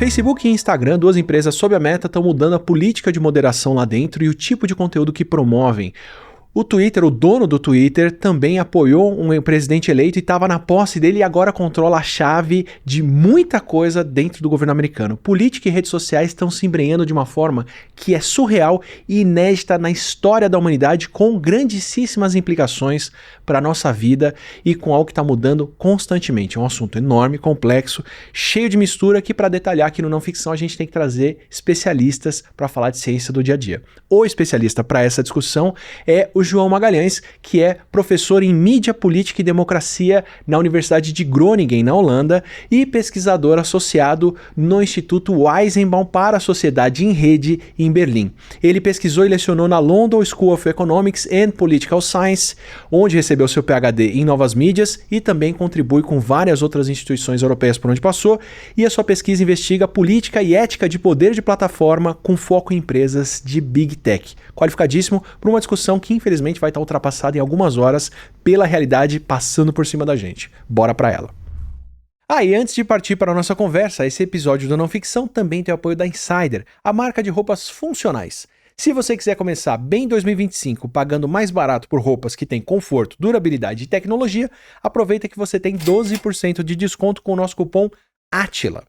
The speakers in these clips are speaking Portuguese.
Facebook e Instagram, duas empresas sob a Meta, estão mudando a política de moderação lá dentro e o tipo de conteúdo que promovem. O Twitter, o dono do Twitter, também apoiou um presidente eleito e estava na posse dele e agora controla a chave de muita coisa dentro do governo americano. Política e redes sociais estão se embrenhando de uma forma que é surreal e inédita na história da humanidade, com grandíssimas implicações para a nossa vida e com algo que está mudando constantemente. É um assunto enorme, complexo, cheio de mistura, que para detalhar aqui no Não Ficção a gente tem que trazer especialistas para falar de ciência do dia a dia. O especialista para essa discussão é o João Magalhães, que é professor em mídia, política e democracia na Universidade de Groningen, na Holanda, e pesquisador associado no Instituto Weizenbaum para a Sociedade em Rede, em Berlim. Ele pesquisou e lecionou na London School of Economics and Political Science, onde recebeu seu PhD em novas mídias e também contribui com várias outras instituições europeias por onde passou, e a sua pesquisa investiga política e ética de poder de plataforma com foco em empresas de Big Tech. Qualificadíssimo para uma discussão que infelizmente vai estar ultrapassada em algumas horas pela realidade passando por cima da gente. Bora pra ela. E antes de partir para a nossa conversa, esse episódio do Não Ficção também tem o apoio da Insider, a marca de roupas funcionais. Se você quiser começar bem 2025 pagando mais barato por roupas que têm conforto, durabilidade e tecnologia, aproveita que você tem 12% de desconto com o nosso cupom ATILA.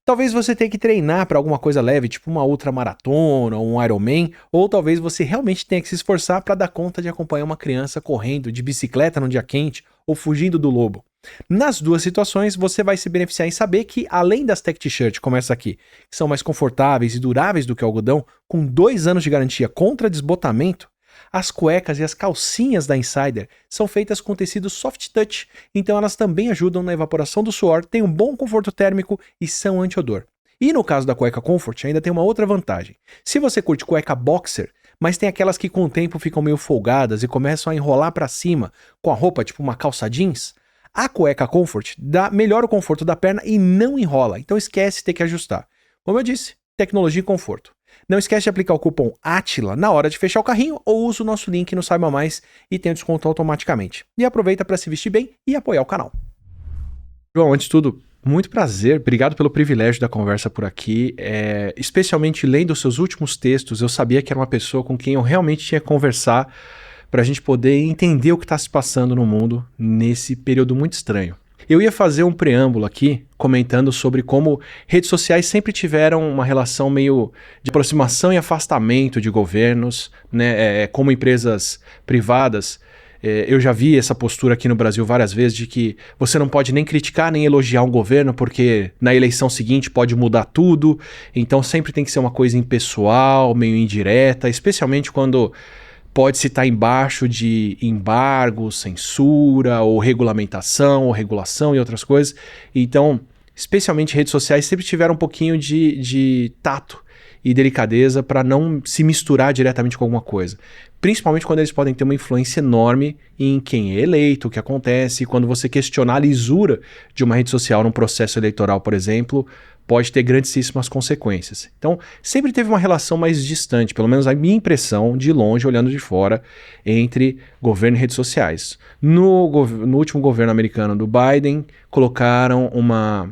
Talvez você tenha que treinar para alguma coisa leve, tipo uma ultramaratona ou um Ironman, ou talvez você realmente tenha que se esforçar para dar conta de acompanhar uma criança correndo de bicicleta num dia quente ou fugindo do lobo. Nas duas situações, você vai se beneficiar em saber que, além das tech t-shirts, como essa aqui, que são mais confortáveis e duráveis do que o algodão, com 2 anos de garantia contra desbotamento, as cuecas e as calcinhas da Insider são feitas com tecido soft touch, então elas também ajudam na evaporação do suor, têm um bom conforto térmico e são anti-odor. E no caso da cueca Comfort ainda tem uma outra vantagem. Se você curte cueca boxer, mas tem aquelas que com o tempo ficam meio folgadas e começam a enrolar para cima com a roupa tipo uma calça jeans, a cueca Comfort melhora o conforto da perna e não enrola, então esquece ter que ajustar. Como eu disse, tecnologia e conforto. Não esquece de aplicar o cupom ATILA na hora de fechar o carrinho ou usa o nosso link no Saiba Mais e tem o desconto automaticamente. E aproveita para se vestir bem e apoiar o canal. João, antes de tudo, muito prazer, obrigado pelo privilégio da conversa por aqui. Especialmente lendo os seus últimos textos, eu sabia que era uma pessoa com quem eu realmente tinha que conversar para a gente poder entender o que está se passando no mundo nesse período muito estranho. Eu ia fazer um preâmbulo aqui, comentando sobre como redes sociais sempre tiveram uma relação meio de aproximação e afastamento de governos, né? Como empresas privadas. Eu já vi essa postura aqui no Brasil várias vezes de que você não pode nem criticar nem elogiar um governo porque na eleição seguinte pode mudar tudo, então sempre tem que ser uma coisa impessoal, meio indireta, especialmente quando pode-se estar embaixo de embargo, censura, ou regulamentação, ou regulação e outras coisas. Então, especialmente redes sociais sempre tiveram um pouquinho de tato e delicadeza para não se misturar diretamente com alguma coisa. Principalmente quando eles podem ter uma influência enorme em quem é eleito, o que acontece, quando você questionar a lisura de uma rede social num processo eleitoral, por exemplo, pode ter grandíssimas consequências. Então, sempre teve uma relação mais distante, pelo menos a minha impressão, de longe, olhando de fora, entre governo e redes sociais. No último governo americano do Biden, colocaram uma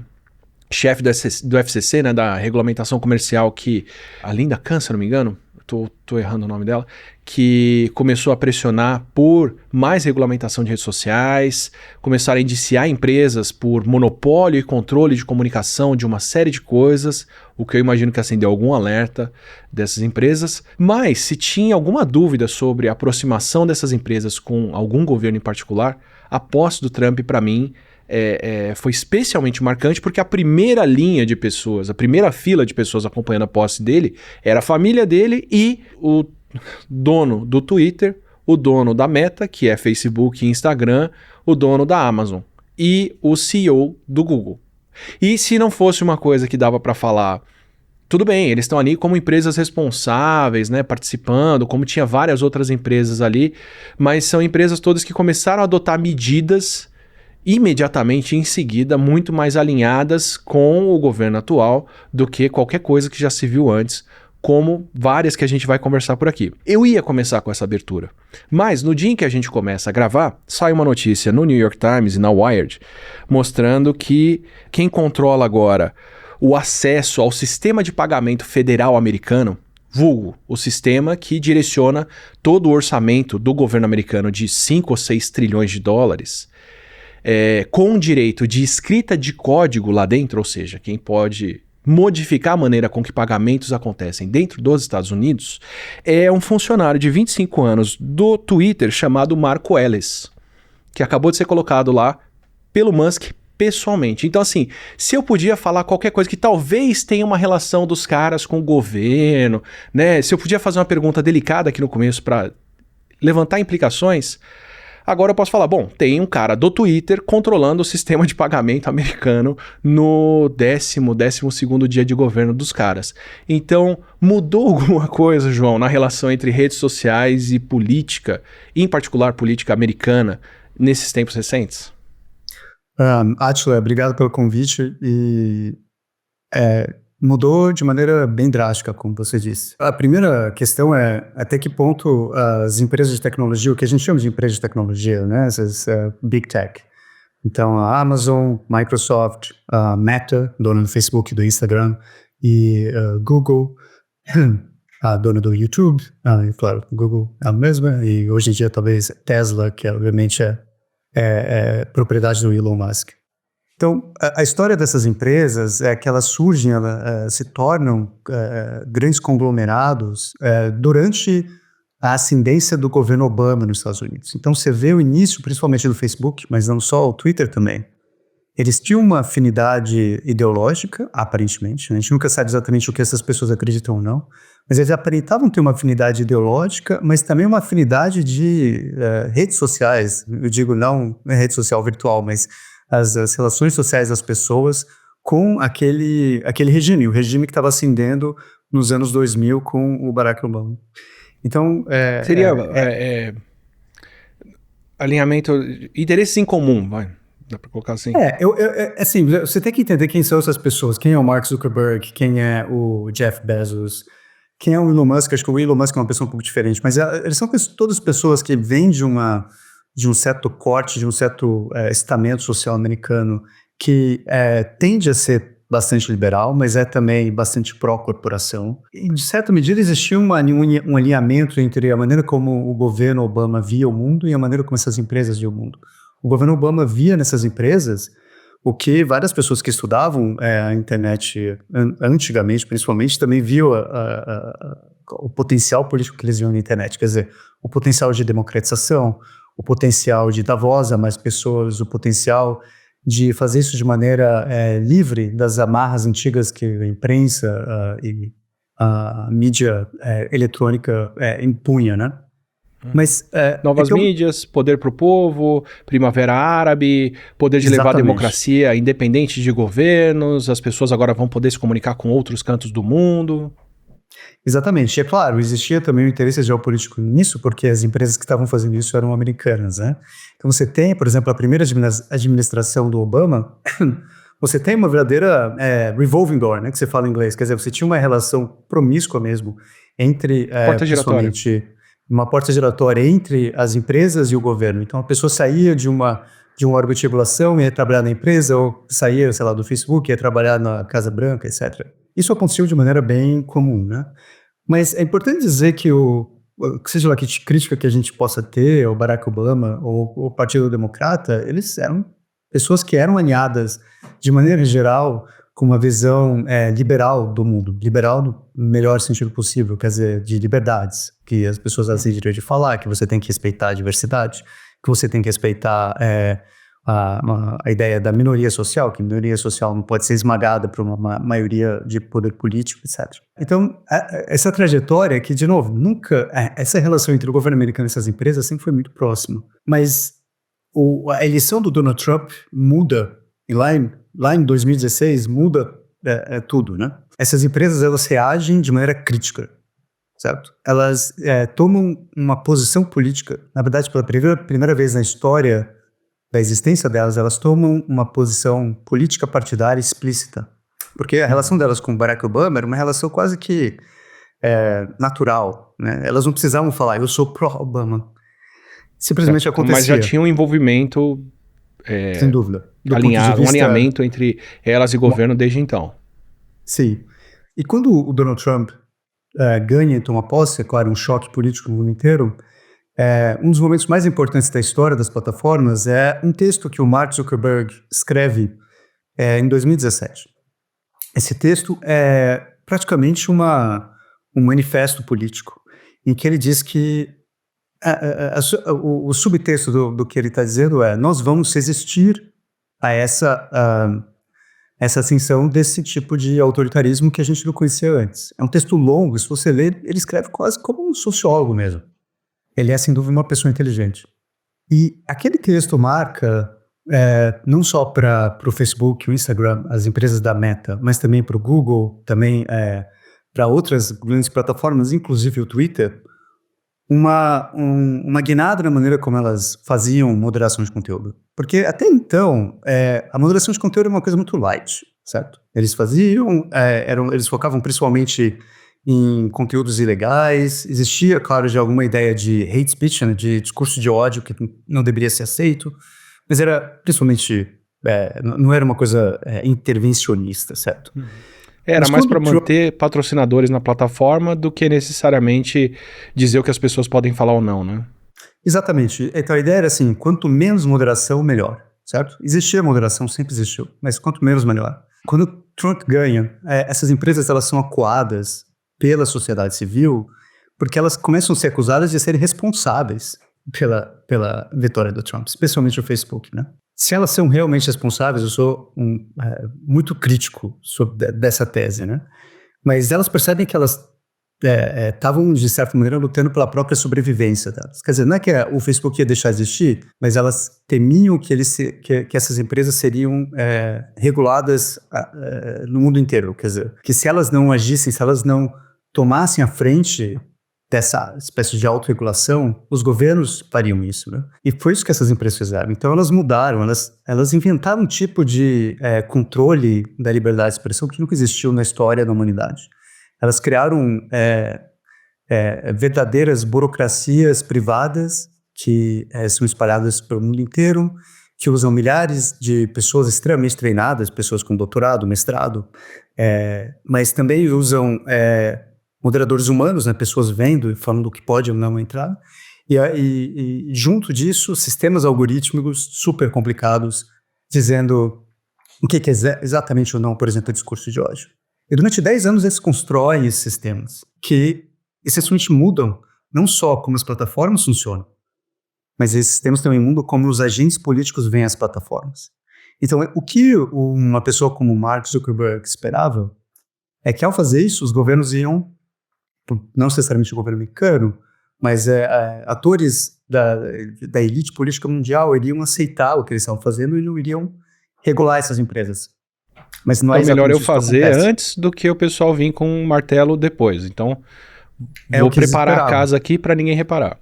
chefe do FCC, né, da regulamentação comercial, que a Linda Khan, se não me engano, tô errando o nome dela, que começou a pressionar por mais regulamentação de redes sociais, começaram a indiciar empresas por monopólio e controle de comunicação de uma série de coisas, o que eu imagino que acendeu algum alerta dessas empresas. Mas se tinha alguma dúvida sobre a aproximação dessas empresas com algum governo em particular, a posse do Trump, para mim, foi especialmente marcante porque a primeira linha de pessoas, a primeira fila de pessoas acompanhando a posse dele era a família dele e o dono do Twitter, o dono da Meta, que é Facebook e Instagram, o dono da Amazon e o CEO do Google. E se não fosse uma coisa que dava para falar, tudo bem, eles estão ali como empresas responsáveis, né, participando, como tinha várias outras empresas ali, mas são empresas todas que começaram a adotar medidas imediatamente em seguida muito mais alinhadas com o governo atual do que qualquer coisa que já se viu antes, como várias que a gente vai conversar por aqui. Eu ia começar com essa abertura, mas no dia em que a gente começa a gravar, sai uma notícia no New York Times e na Wired mostrando que quem controla agora o acesso ao sistema de pagamento federal americano, vulgo, o sistema que direciona todo o orçamento do governo americano de 5 ou 6 trilhões de dólares, com direito de escrita de código lá dentro, ou seja, quem pode modificar a maneira com que pagamentos acontecem dentro dos Estados Unidos, é um funcionário de 25 anos do Twitter chamado Marco Ellis, que acabou de ser colocado lá pelo Musk pessoalmente. Então, assim, se eu podia falar qualquer coisa que talvez tenha uma relação dos caras com o governo, né? Se eu podia fazer uma pergunta delicada aqui no começo para levantar implicações, agora eu posso falar, bom, tem um cara do Twitter controlando o sistema de pagamento americano no 12º dia de governo dos caras. Então, mudou alguma coisa, João, na relação entre redes sociais e política, em particular política americana, nesses tempos recentes? Átila, obrigado pelo convite e mudou de maneira bem drástica, como você disse. A primeira questão é até que ponto as empresas de tecnologia, o que a gente chama de empresas de tecnologia, né, essas Big Tech, então a Amazon, Microsoft, a Meta, dona do Facebook e do Instagram, e Google, a dona do YouTube, e claro, Google é a mesma, e hoje em dia talvez Tesla, que obviamente é propriedade do Elon Musk. Então, a história dessas empresas é que elas surgem, elas se tornam grandes conglomerados durante a ascendência do governo Obama nos Estados Unidos. Então, você vê o início, principalmente do Facebook, mas não só, o Twitter também. Eles tinham uma afinidade ideológica, aparentemente, né? A gente nunca sabe exatamente o que essas pessoas acreditam ou não, mas eles aparentavam ter uma afinidade ideológica, mas também uma afinidade de redes sociais. Eu digo não rede social virtual, mas as relações sociais das pessoas com aquele regime, o regime que estava ascendendo nos anos 2000 com o Barack Obama. Então, seria alinhamento, interesses em comum, vai. Dá pra colocar assim? Assim, você tem que entender quem são essas pessoas. Quem é o Mark Zuckerberg, quem é o Jeff Bezos, quem é o Elon Musk. Acho que o Elon Musk é uma pessoa um pouco diferente, mas eles são todas pessoas que vêm de um certo corte, de um certo estamento social americano que tende a ser bastante liberal, mas é também bastante pró-corporação. E, de certa medida, existia um alinhamento entre a maneira como o governo Obama via o mundo e a maneira como essas empresas viam o mundo. O governo Obama via nessas empresas o que várias pessoas que estudavam a internet antigamente, principalmente, também viam o potencial político que eles viam na internet. Quer dizer, o potencial de democratização, o potencial de dar voz a mais pessoas, o potencial de fazer isso de maneira livre das amarras antigas que a imprensa e a mídia eletrônica impunha, né? Mas, novas mídias, poder para o povo, Primavera Árabe, poder de levar a democracia independente de governos, as pessoas agora vão poder se comunicar com outros cantos do mundo. Exatamente. E é claro, existia também um interesse geopolítico nisso, porque as empresas que estavam fazendo isso eram americanas, né? Então você tem, por exemplo, a primeira administração do Obama, você tem uma verdadeira revolving door, né, que você fala em inglês, quer dizer, você tinha uma relação promíscua mesmo entre, principalmente, uma porta giratória entre as empresas e o governo. Então a pessoa saía de um órgão de regulação e ia trabalhar na empresa, ou saía, sei lá, do Facebook e ia trabalhar na Casa Branca, etc. Isso aconteceu de maneira bem comum, né? Mas é importante dizer que seja lá que crítica que a gente possa ter ao Barack Obama ou o Partido Democrata, eles eram pessoas que eram alinhadas de maneira geral com uma visão liberal do mundo, liberal no melhor sentido possível, quer dizer, de liberdades, que as pessoas têm direito de falar, que você tem que respeitar a diversidade, que você tem que respeitar a ideia da minoria social, que a minoria social não pode ser esmagada por uma maioria de poder político, etc. Então, essa trajetória que, de novo, essa relação entre o governo americano e essas empresas sempre foi muito próxima, mas a eleição do Donald Trump muda, e lá em 2016 muda tudo, né? Essas empresas, elas reagem de maneira crítica, certo? Elas tomam uma posição política, na verdade, pela primeira vez na história da existência delas, elas tomam uma posição política partidária explícita. Porque a relação delas com Barack Obama era uma relação quase que natural, né? Elas não precisavam falar, eu sou pró-Obama. Simplesmente acontecia. Mas já tinha um envolvimento... sem dúvida. Um alinhamento entre elas e o governo desde então. Sim. E quando o Donald Trump ganha e toma posse, é claro, um choque político no mundo inteiro, um dos momentos mais importantes da história das plataformas é um texto que o Mark Zuckerberg escreve em 2017. Esse texto é praticamente um manifesto político, em que ele diz que o subtexto do que ele está dizendo é: nós vamos resistir a essa ascensão desse tipo de autoritarismo que a gente não conhecia antes. É um texto longo, se você ler, ele escreve quase como um sociólogo mesmo. Ele é, sem dúvida, uma pessoa inteligente. E aquele texto marca, não só para o Facebook, o Instagram, as empresas da Meta, mas também para o Google, também para outras grandes plataformas, inclusive o Twitter, uma guinada na maneira como elas faziam moderação de conteúdo. Porque até então, a moderação de conteúdo era uma coisa muito light, certo? Eles faziam, eles focavam principalmente em conteúdos ilegais. Existia, claro, já alguma ideia de hate speech, né, de discurso de ódio que não deveria ser aceito, mas era principalmente, não era uma coisa intervencionista, certo? Era Mas mais quando para manter patrocinadores na plataforma do que necessariamente dizer o que as pessoas podem falar ou não, né? Exatamente. Então a ideia era assim, quanto menos moderação, melhor, certo? Existia moderação, sempre existiu, mas quanto menos, melhor. Quando o Trump ganha, essas empresas elas são acuadas pela sociedade civil porque elas começam a ser acusadas de serem responsáveis pela vitória do Trump, especialmente o Facebook, né? Se elas são realmente responsáveis, eu sou muito crítico dessa tese, né? Mas elas percebem que elas estavam, de certa maneira, lutando pela própria sobrevivência delas. Quer dizer, não é que o Facebook ia deixar de existir, mas elas temiam que essas empresas seriam reguladas no mundo inteiro. Quer dizer, que se elas não agissem, se elas não tomassem a frente dessa espécie de autorregulação, os governos fariam isso, né? E foi isso que essas empresas fizeram. Então elas mudaram, elas inventaram um tipo de controle da liberdade de expressão que nunca existiu na história da humanidade. Elas criaram verdadeiras burocracias privadas que são espalhadas pelo mundo inteiro, que usam milhares de pessoas extremamente treinadas, pessoas com doutorado, mestrado, mas também usam moderadores humanos, né, pessoas vendo e falando o que pode ou não entrar, e junto disso, sistemas algorítmicos super complicados, dizendo o que é exatamente ou não, por exemplo, o discurso de ódio. E durante 10 anos eles constroem esses sistemas que essencialmente mudam não só como as plataformas funcionam, mas esses sistemas também mudam como os agentes políticos veem as plataformas. Então, o que uma pessoa como Mark Zuckerberg esperava é que ao fazer isso, os governos iam, não necessariamente o governo americano, mas atores da elite política mundial iriam aceitar o que eles estavam fazendo e não iriam regular essas empresas. Mas não Então, melhor eu isso que fazer acontece. antes do que o pessoal vir com um martelo depois. Então, É vou o que eles preparar a esperavam. casa aqui para ninguém reparar.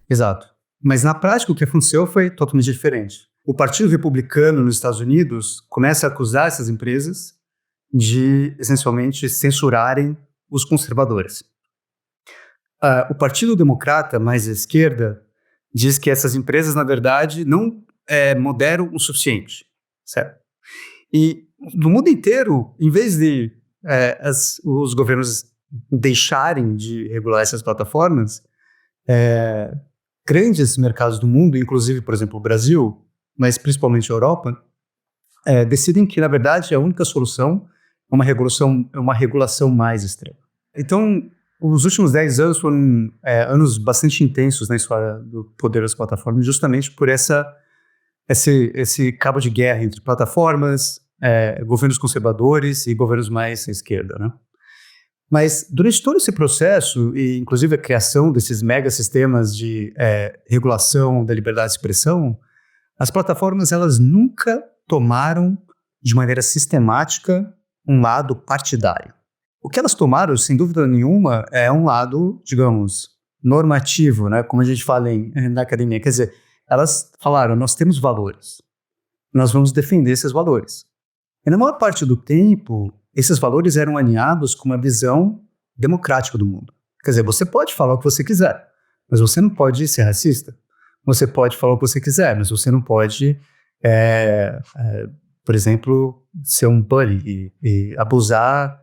Exato. Mas na prática o que aconteceu foi totalmente diferente. O Partido Republicano nos Estados Unidos começa a acusar essas empresas de, essencialmente, censurarem os conservadores. O Partido Democrata, mais à esquerda, diz que essas empresas, na verdade, não moderam o suficiente, certo? E no mundo inteiro, em vez de os governos deixarem de regular essas plataformas, grandes mercados do mundo, inclusive, por exemplo, o Brasil, mas principalmente a Europa, decidem que, na verdade, a única solução é uma regulação mais extrema. Então, os últimos 10 anos foram anos bastante intensos na história do poder das plataformas, justamente por esse cabo de guerra entre plataformas, governos conservadores e governos mais à esquerda, né? Mas durante todo esse processo, e inclusive a criação desses megasistemas de regulação da liberdade de expressão, as plataformas elas nunca tomaram de maneira sistemática um lado partidário. O que elas tomaram, sem dúvida nenhuma, é um lado, digamos, normativo, né? Como a gente fala na academia. Quer dizer, elas falaram, nós temos valores, nós vamos defender esses valores. E na maior parte do tempo, esses valores eram alinhados com uma visão democrática do mundo. Quer dizer, você pode falar o que você quiser, mas você não pode ser racista. Você pode falar o que você quiser, mas você não pode por exemplo, ser um bully e abusar,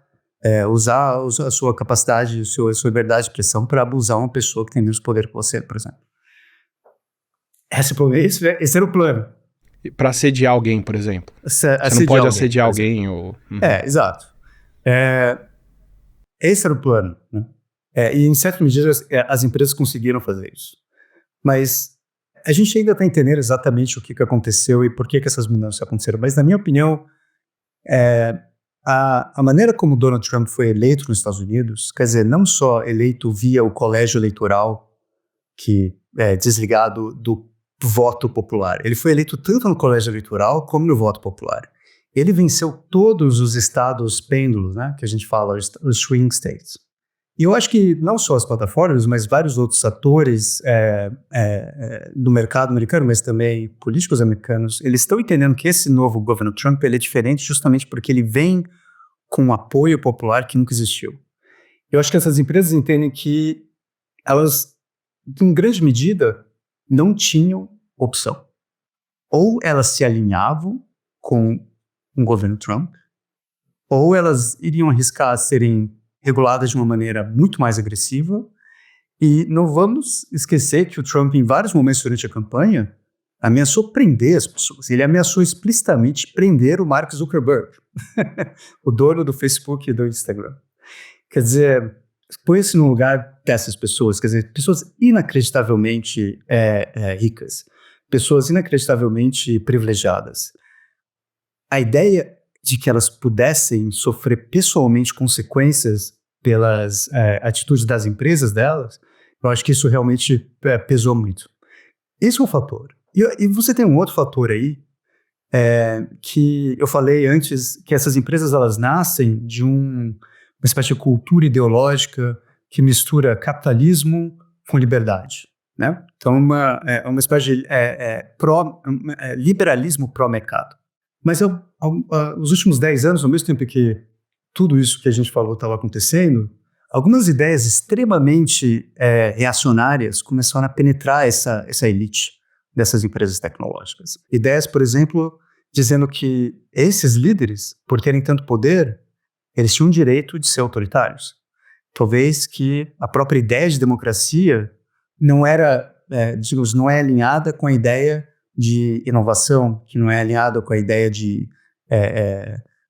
usar a sua capacidade, a sua liberdade de expressão para abusar uma pessoa que tem menos poder que você, por exemplo. Esse era o plano. Para assediar alguém, por exemplo. Você não Assediar pode alguém, assediar alguém ou... Exato. Esse era o plano, né? E em certa medida as empresas conseguiram fazer isso. Mas a gente ainda está entendendo exatamente o que aconteceu e por que essas mudanças aconteceram. Mas, na minha opinião, a maneira como Donald Trump foi eleito nos Estados Unidos, quer dizer, não só eleito via o colégio eleitoral, que é desligado do voto popular. Ele foi eleito tanto no colégio eleitoral como no voto popular. Ele venceu todos os estados pêndulos, né, que a gente fala, os swing states. E eu acho que não só as plataformas, mas vários outros atores do mercado americano, mas também políticos americanos, eles estão entendendo que esse novo governo Trump ele é diferente justamente porque ele vem com um apoio popular que nunca existiu. Eu acho que essas empresas entendem que elas, em grande medida, não tinham opção. Ou elas se alinhavam com um governo Trump, ou elas iriam arriscar serem reguladas de uma maneira muito mais agressiva. E não vamos esquecer que o Trump, em vários momentos durante a campanha, ameaçou prender as pessoas. Ele ameaçou explicitamente prender o Mark Zuckerberg, o dono do Facebook e do Instagram. Quer dizer, põe-se no lugar dessas pessoas, quer dizer, pessoas inacreditavelmente ricas, pessoas inacreditavelmente privilegiadas. A ideia de que elas pudessem sofrer pessoalmente consequências pelas atitudes das empresas delas, eu acho que isso realmente pesou muito. Esse é um fator. E você tem um outro fator aí, que eu falei antes, que essas empresas elas nascem de uma espécie de cultura ideológica que mistura capitalismo com liberdade, né? Então, uma espécie de liberalismo pró-mercado. Mas os últimos 10 anos, ao mesmo tempo que tudo isso que a gente falou estava acontecendo, algumas ideias extremamente reacionárias começaram a penetrar essa elite dessas empresas tecnológicas. Ideias, por exemplo, dizendo que esses líderes, por terem tanto poder, eles tinham o direito de ser autoritários. Talvez que a própria ideia de democracia não era, não é alinhada com a ideia de inovação, que não é alinhada com a ideia de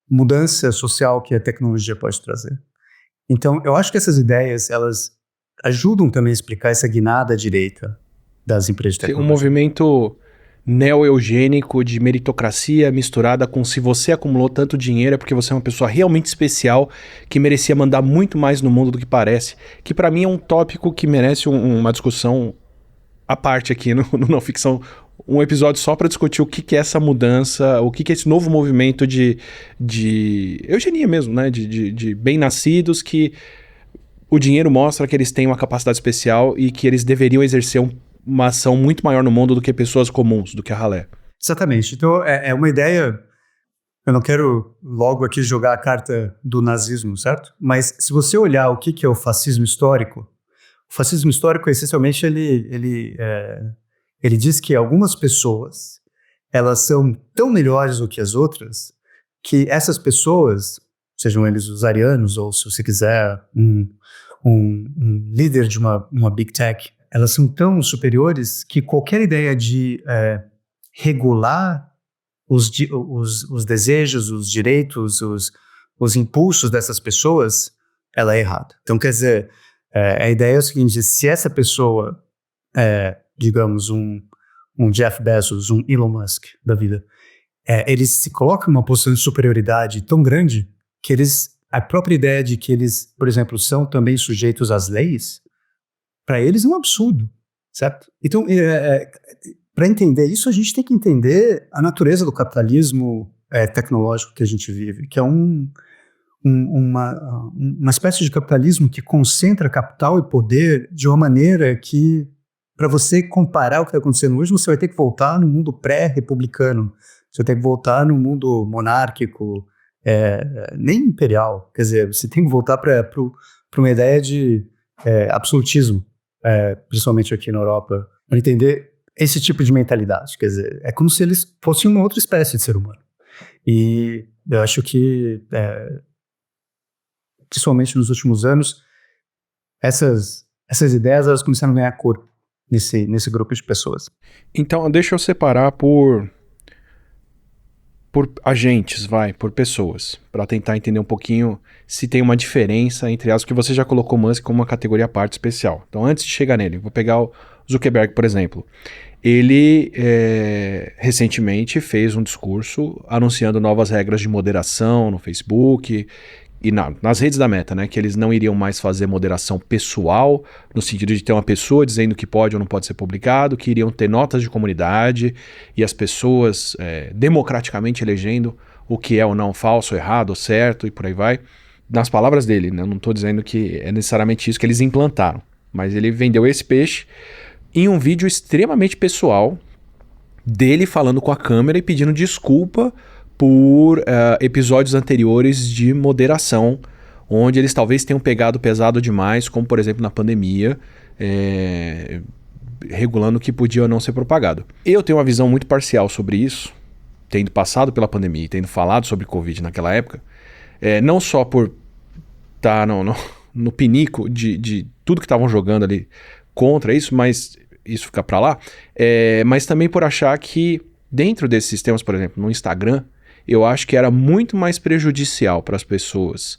mudança social que a tecnologia pode trazer. Então, eu acho que essas ideias, elas ajudam também a explicar essa guinada à direita das empresas de tecnologia. Um movimento neo-eugênico de meritocracia misturada com se você acumulou tanto dinheiro é porque você é uma pessoa realmente especial que merecia mandar muito mais no mundo do que parece, que para mim é um tópico que merece uma discussão à parte aqui no Não Ficção, um episódio só para discutir o que é essa mudança, o que é esse novo movimento de eugenia mesmo, né? De bem-nascidos que o dinheiro mostra que eles têm uma capacidade especial e que eles deveriam exercer uma ação muito maior no mundo do que pessoas comuns, do que a ralé. Exatamente. Então, é uma ideia... Eu não quero logo aqui jogar a carta do nazismo, certo? Mas se você olhar o que é o fascismo histórico, o fascismo histórico, essencialmente, ele diz que algumas pessoas, elas são tão melhores do que as outras, que essas pessoas, sejam eles os arianos, ou se você quiser um líder de uma big tech, elas são tão superiores que qualquer ideia de regular os desejos, os direitos, os impulsos dessas pessoas, ela é errada. Então, quer dizer, a ideia é o seguinte: se essa pessoa digamos, um Jeff Bezos, um Elon Musk da vida, eles se colocam numa posição de superioridade tão grande que a própria ideia de que eles, por exemplo, são também sujeitos às leis, para eles é um absurdo, certo? Então, para entender isso, a gente tem que entender a natureza do capitalismo tecnológico que a gente vive, que é uma espécie de capitalismo que concentra capital e poder de uma maneira que, para você comparar o que está acontecendo hoje, você vai ter que voltar no mundo pré-republicano, você vai ter que voltar no mundo monárquico, nem imperial, quer dizer, você tem que voltar para uma ideia de absolutismo, principalmente aqui na Europa, para entender esse tipo de mentalidade. Quer dizer, é como se eles fossem uma outra espécie de ser humano. E eu acho que, principalmente nos últimos anos, essas ideias elas começaram a ganhar corpo nesse grupo de pessoas. Então, deixa eu separar por agentes, por pessoas, para tentar entender um pouquinho se tem uma diferença entre as que você já colocou Musk como uma categoria à parte especial. Então, antes de chegar nele, vou pegar o Zuckerberg, por exemplo. Ele recentemente fez um discurso anunciando novas regras de moderação no Facebook e nas redes da Meta, né? Que eles não iriam mais fazer moderação pessoal, no sentido de ter uma pessoa dizendo que pode ou não pode ser publicado, que iriam ter notas de comunidade e as pessoas democraticamente elegendo o que é ou não falso, errado ou certo e por aí vai. Nas palavras dele, né? Eu não estou dizendo que é necessariamente isso que eles implantaram, mas ele vendeu esse peixe em um vídeo extremamente pessoal dele falando com a câmera e pedindo desculpa por episódios anteriores de moderação, onde eles talvez tenham pegado pesado demais, como por exemplo na pandemia, regulando o que podia ou não ser propagado. Eu tenho uma visão muito parcial sobre isso, tendo passado pela pandemia e tendo falado sobre Covid naquela época, não só por estar no pinico de tudo que estavam jogando ali contra isso, mas isso fica para lá, mas também por achar que dentro desses sistemas, por exemplo, no Instagram, eu acho que era muito mais prejudicial para as pessoas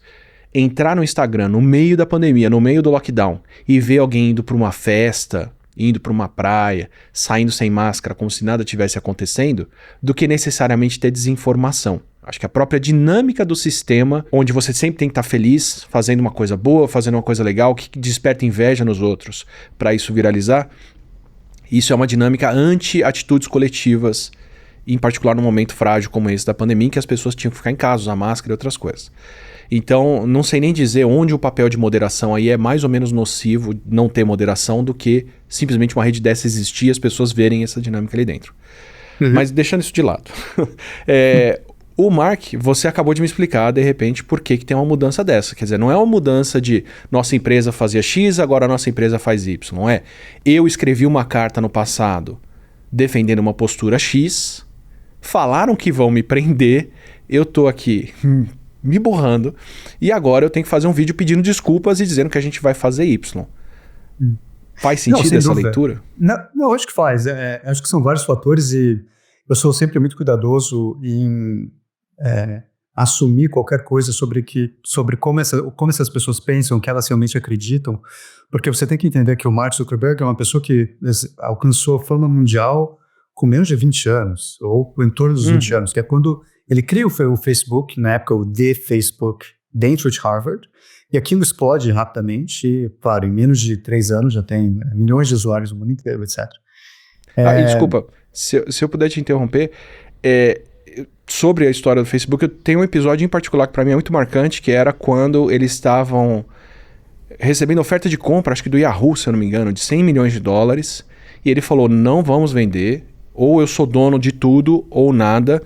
entrar no Instagram no meio da pandemia, no meio do lockdown, e ver alguém indo para uma festa, indo para uma praia, saindo sem máscara, como se nada tivesse acontecendo, do que necessariamente ter desinformação. Acho que a própria dinâmica do sistema, onde você sempre tem que estar feliz, fazendo uma coisa boa, fazendo uma coisa legal, que desperta inveja nos outros para isso viralizar, isso é uma dinâmica anti-atitudes coletivas, em particular num momento frágil como esse da pandemia, em que as pessoas tinham que ficar em casa, usar máscara e outras coisas. Então, não sei nem dizer onde o papel de moderação aí é mais ou menos nocivo não ter moderação do que simplesmente uma rede dessa existir e as pessoas verem essa dinâmica ali dentro. Uhum. Mas deixando isso de lado. O Mark, você acabou de me explicar, de repente, por que tem uma mudança dessa. Quer dizer, não é uma mudança de nossa empresa fazia X, agora a nossa empresa faz Y. Não é? Eu escrevi uma carta no passado defendendo uma postura X, falaram que vão me prender, eu tô aqui me borrando, e agora eu tenho que fazer um vídeo pedindo desculpas e dizendo que a gente vai fazer Y. Faz sentido essa leitura? Não, acho que faz. Acho que são vários fatores e eu sou sempre muito cuidadoso em assumir qualquer coisa sobre como essas pessoas pensam, que elas realmente acreditam, porque você tem que entender que o Mark Zuckerberg é uma pessoa que alcançou fama mundial com menos de 20 anos, ou em torno dos 20 anos, que é quando ele cria o Facebook, na época o The Facebook, dentro de Harvard, e aquilo explode rapidamente, e, claro, em menos de 3 anos já tem milhões de usuários no mundo inteiro, etc. E desculpa, se eu puder te interromper, sobre a história do Facebook, eu tenho um episódio em particular que para mim é muito marcante, que era quando eles estavam recebendo oferta de compra, acho que do Yahoo, se eu não me engano, de $100 milhões, e ele falou, não vamos vender, ou eu sou dono de tudo ou nada.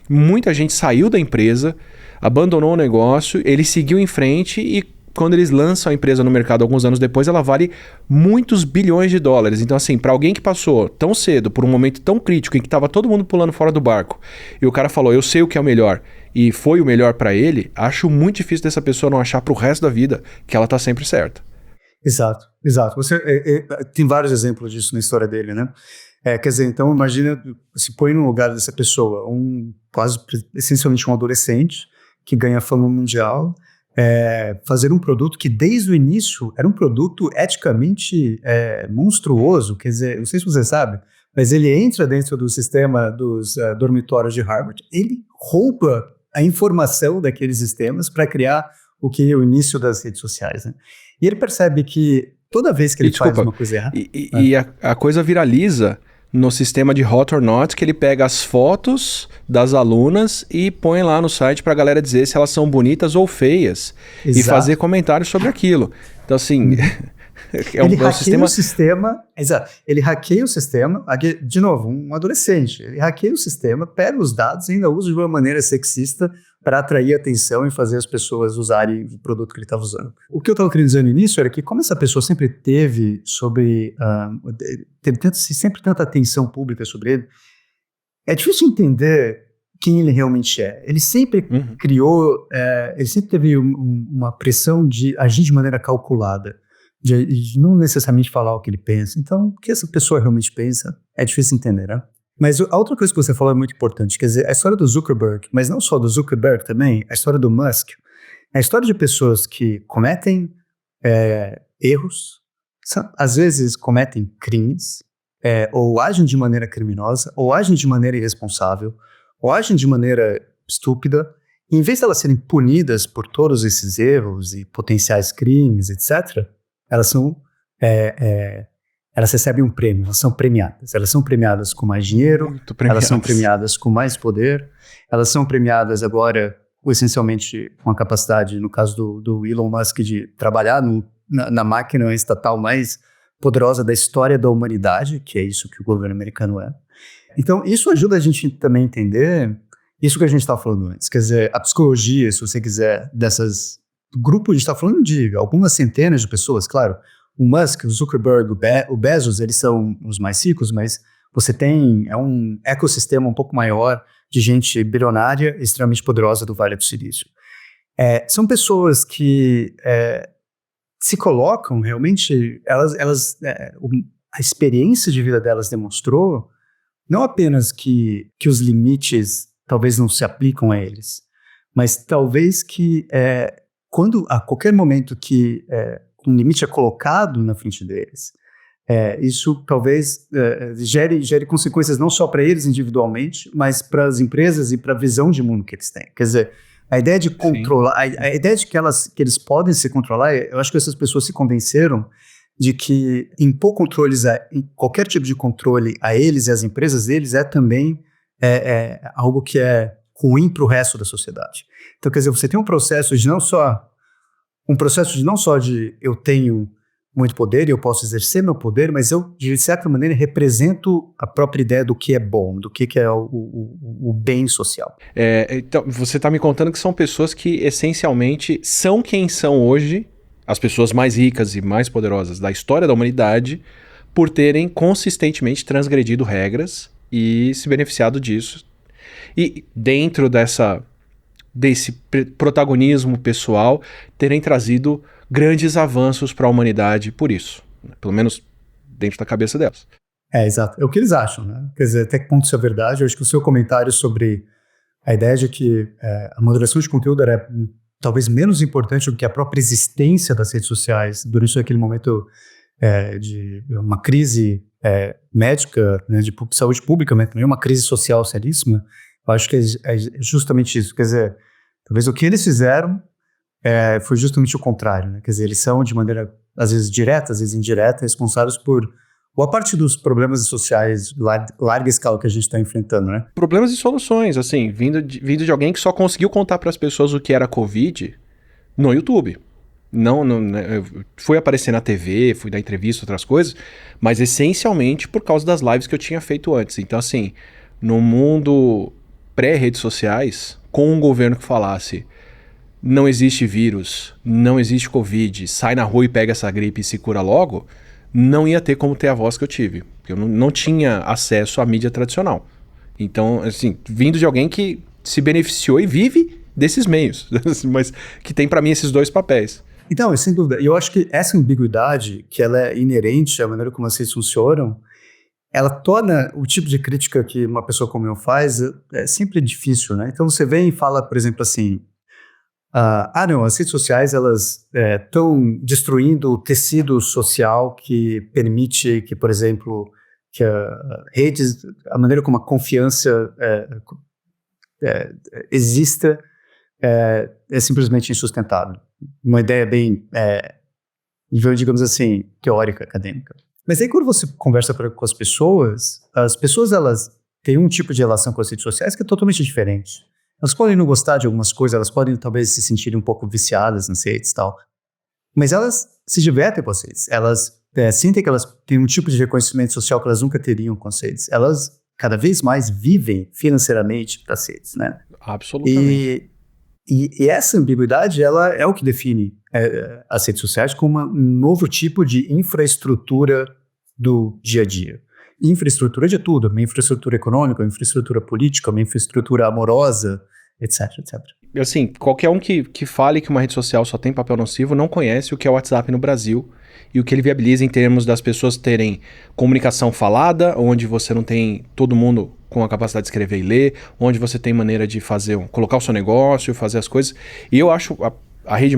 Muita gente saiu da empresa, abandonou o negócio, ele seguiu em frente e quando eles lançam a empresa no mercado alguns anos depois, ela vale muitos bilhões de dólares. Então assim, para alguém que passou tão cedo por um momento tão crítico em que estava todo mundo pulando fora do barco e o cara falou, eu sei o que é o melhor e foi o melhor para ele, acho muito difícil dessa pessoa não achar pro resto da vida que ela tá sempre certa. Exato. Você tem vários exemplos disso na história dele, né? Quer dizer, então imagina, se põe no lugar dessa pessoa, essencialmente um adolescente que ganha fama mundial, fazer um produto que desde o início era um produto eticamente monstruoso, quer dizer, não sei se você sabe, mas ele entra dentro do sistema dos dormitórios de Harvard, ele rouba a informação daqueles sistemas para criar o que é o início das redes sociais, né? E ele percebe que toda vez que ele faz uma coisa errada... E a coisa viraliza no sistema de Hot or Not, que ele pega as fotos das alunas e põe lá no site pra galera dizer se elas são bonitas ou feias. Exato. E fazer comentários sobre aquilo. Então, assim... ele hackeia o sistema... Exato. Ele hackeia o sistema... De novo, um adolescente. Ele hackeia o sistema, pega os dados e ainda usa de uma maneira sexista para atrair atenção e fazer as pessoas usarem o produto que ele estava usando. O que eu estava querendo dizer no início era que, como essa pessoa sempre teve sempre tanta atenção pública sobre ele, é difícil entender quem ele realmente é. Ele sempre criou, ele sempre teve uma pressão de agir de maneira calculada, de não necessariamente falar o que ele pensa. Então, o que essa pessoa realmente pensa é difícil entender, né? Mas a outra coisa que você falou é muito importante, quer dizer, a história do Zuckerberg, mas não só do Zuckerberg também, a história do Musk, é a história de pessoas que cometem erros, às vezes cometem crimes, ou agem de maneira criminosa, ou agem de maneira irresponsável, ou agem de maneira estúpida, e em vez de elas serem punidas por todos esses erros e potenciais crimes, etc., elas recebem um prêmio, elas são premiadas. Elas são premiadas com mais dinheiro, elas são premiadas com mais poder, elas são premiadas agora, essencialmente, com a capacidade, no caso do Elon Musk, de trabalhar na máquina estatal mais poderosa da história da humanidade, que é isso que o governo americano é. Então, isso ajuda a gente também a entender isso que a gente estava falando antes. Quer dizer, a psicologia, se você quiser, dessas grupos, a gente está falando de algumas centenas de pessoas, claro. O Musk, o Zuckerberg, o Bezos, eles são os mais ricos, mas você tem um ecossistema um pouco maior de gente bilionária, extremamente poderosa do Vale do Silício. São pessoas que se colocam realmente, a experiência de vida delas demonstrou não apenas que os limites talvez não se aplicam a eles, mas talvez que quando a qualquer momento que um limite é colocado na frente deles, isso talvez gere consequências não só para eles individualmente, mas para as empresas e para a visão de mundo que eles têm. Quer dizer, a ideia de controlar, a ideia de que eles podem se controlar, eu acho que essas pessoas se convenceram de que impor controles, qualquer tipo de controle a eles e às empresas deles também algo que é ruim para o resto da sociedade. Então, quer dizer, você tem um processo de não só de eu tenho muito poder e eu posso exercer meu poder, mas eu, de certa maneira, represento a própria ideia do que é bom, do que é o bem social. Então, você está me contando que são pessoas que, essencialmente, são quem são hoje, as pessoas mais ricas e mais poderosas da história da humanidade, por terem consistentemente transgredido regras e se beneficiado disso. E dentro desse protagonismo pessoal, terem trazido grandes avanços para a humanidade por isso, né? Pelo menos dentro da cabeça delas. Exato. É o que eles acham, né? Quer dizer, até que ponto isso é verdade. Eu acho que o seu comentário sobre a ideia de que a moderação de conteúdo era talvez menos importante do que a própria existência das redes sociais durante aquele momento de uma crise médica, né, de saúde pública, mas também uma crise social seríssima. Eu acho que é justamente isso. Quer dizer, talvez o que eles fizeram foi justamente o contrário, né? Quer dizer, eles são de maneira, às vezes direta, às vezes indireta, responsáveis por boa parte dos problemas sociais larga escala que a gente está enfrentando, né? Problemas e soluções, assim, vindo de alguém que só conseguiu contar para as pessoas o que era Covid no YouTube. Não, eu fui aparecer na TV, fui dar entrevista, outras coisas, mas essencialmente por causa das lives que eu tinha feito antes. Então, assim, no mundo pré-redes sociais, com um governo que falasse não existe vírus, não existe Covid, sai na rua e pega essa gripe e se cura logo, não ia ter como ter a voz que eu tive, porque eu não tinha acesso à mídia tradicional. Então, assim, vindo de alguém que se beneficiou e vive desses meios, mas que tem para mim esses dois papéis. Então, sem dúvida, eu acho que essa ambiguidade, que ela é inerente à maneira como as redes funcionam, ela torna o tipo de crítica que uma pessoa como eu faz sempre difícil, né? Então você vem e fala, por exemplo, assim, não, as redes sociais elas estão destruindo o tecido social que permite que, por exemplo, que a maneira como a confiança exista é simplesmente insustentável. Uma ideia bem, digamos assim, teórica, acadêmica. Mas aí quando você conversa com as pessoas elas têm um tipo de relação com as redes sociais que é totalmente diferente. Elas podem não gostar de algumas coisas, elas podem talvez se sentirem um pouco viciadas nas redes e tal, mas elas se divertem com as redes. Elas sentem que elas têm um tipo de reconhecimento social que elas nunca teriam com as redes. Elas cada vez mais vivem financeiramente das redes, né? Absolutamente. E essa ambiguidade, ela é o que define as redes sociais como um novo tipo de infraestrutura do dia a dia. infraestrutura de tudo, uma infraestrutura econômica, uma infraestrutura política, uma infraestrutura amorosa, etc, etc. Assim, qualquer um que fale que uma rede social só tem papel nocivo não conhece o que é o WhatsApp no Brasil e o que ele viabiliza em termos das pessoas terem comunicação falada, onde você não tem todo mundo com a capacidade de escrever e ler, onde você tem maneira de colocar o seu negócio, fazer as coisas. E eu acho a rede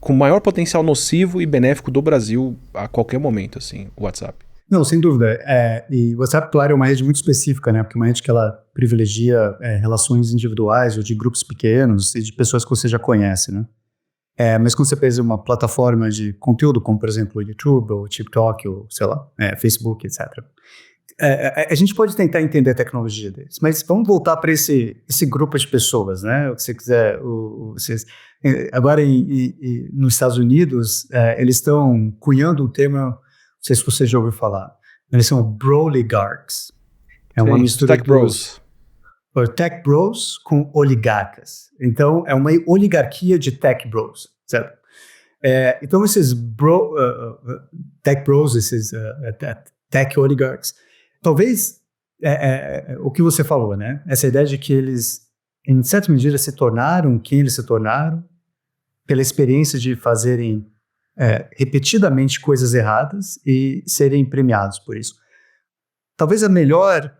com maior potencial nocivo e benéfico do Brasil a qualquer momento, assim, o WhatsApp. Não, sem dúvida. E o WhatsApp, claro, é uma rede muito específica, né? Porque é uma rede que ela privilegia relações individuais ou de grupos pequenos e de pessoas que você já conhece, né? Mas quando você pensa em uma plataforma de conteúdo, como, por exemplo, o YouTube, ou o TikTok, ou, sei lá, Facebook, etc., a gente pode tentar entender a tecnologia deles, mas vamos voltar para esse grupo de pessoas, né? O que você quiser. Agora, nos Estados Unidos, eles estão cunhando o termo, não sei se você já ouviu falar, eles são broligarchs. É uma mistura Tech Bros. Tech Bros com oligarcas. Então, é uma oligarquia de Tech Bros, certo? Então, esses Tech Bros, esses Tech Oligarchs, talvez o que você falou, né? Essa ideia de que eles, em certa medida, se tornaram quem eles se tornaram pela experiência de fazerem repetidamente coisas erradas e serem premiados por isso. Talvez a melhor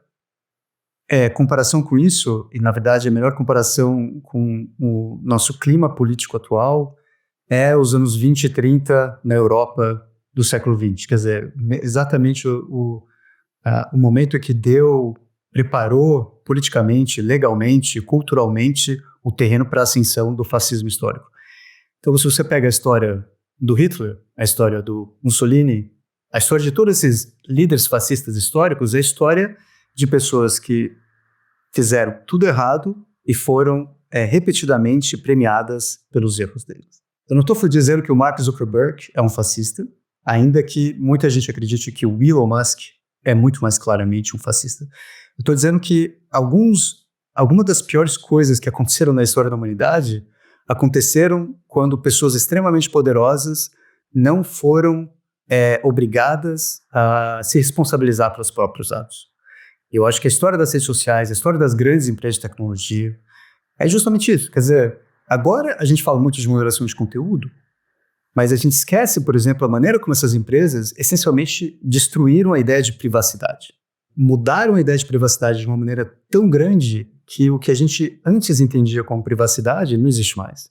comparação com isso, e na verdade a melhor comparação com o nosso clima político atual, é os anos 20 e 30 na Europa do século XX. Quer dizer, exatamente o momento em que preparou politicamente, legalmente, culturalmente o terreno para a ascensão do fascismo histórico. Então, se você pega a história do Hitler, a história do Mussolini, a história de todos esses líderes fascistas históricos, é a história de pessoas que fizeram tudo errado e foram repetidamente premiadas pelos erros deles. Eu não estou dizendo que o Mark Zuckerberg é um fascista, ainda que muita gente acredite que o Elon Musk é muito mais claramente um fascista. Eu estou dizendo que algumas das piores coisas que aconteceram na história da humanidade aconteceram quando pessoas extremamente poderosas não foram obrigadas a se responsabilizar pelos próprios atos. Eu acho que a história das redes sociais, a história das grandes empresas de tecnologia é justamente isso. Quer dizer, agora a gente fala muito de moderação de conteúdo, mas a gente esquece, por exemplo, a maneira como essas empresas essencialmente destruíram a ideia de privacidade. Mudaram a ideia de privacidade de uma maneira tão grande que o que a gente antes entendia como privacidade não existe mais.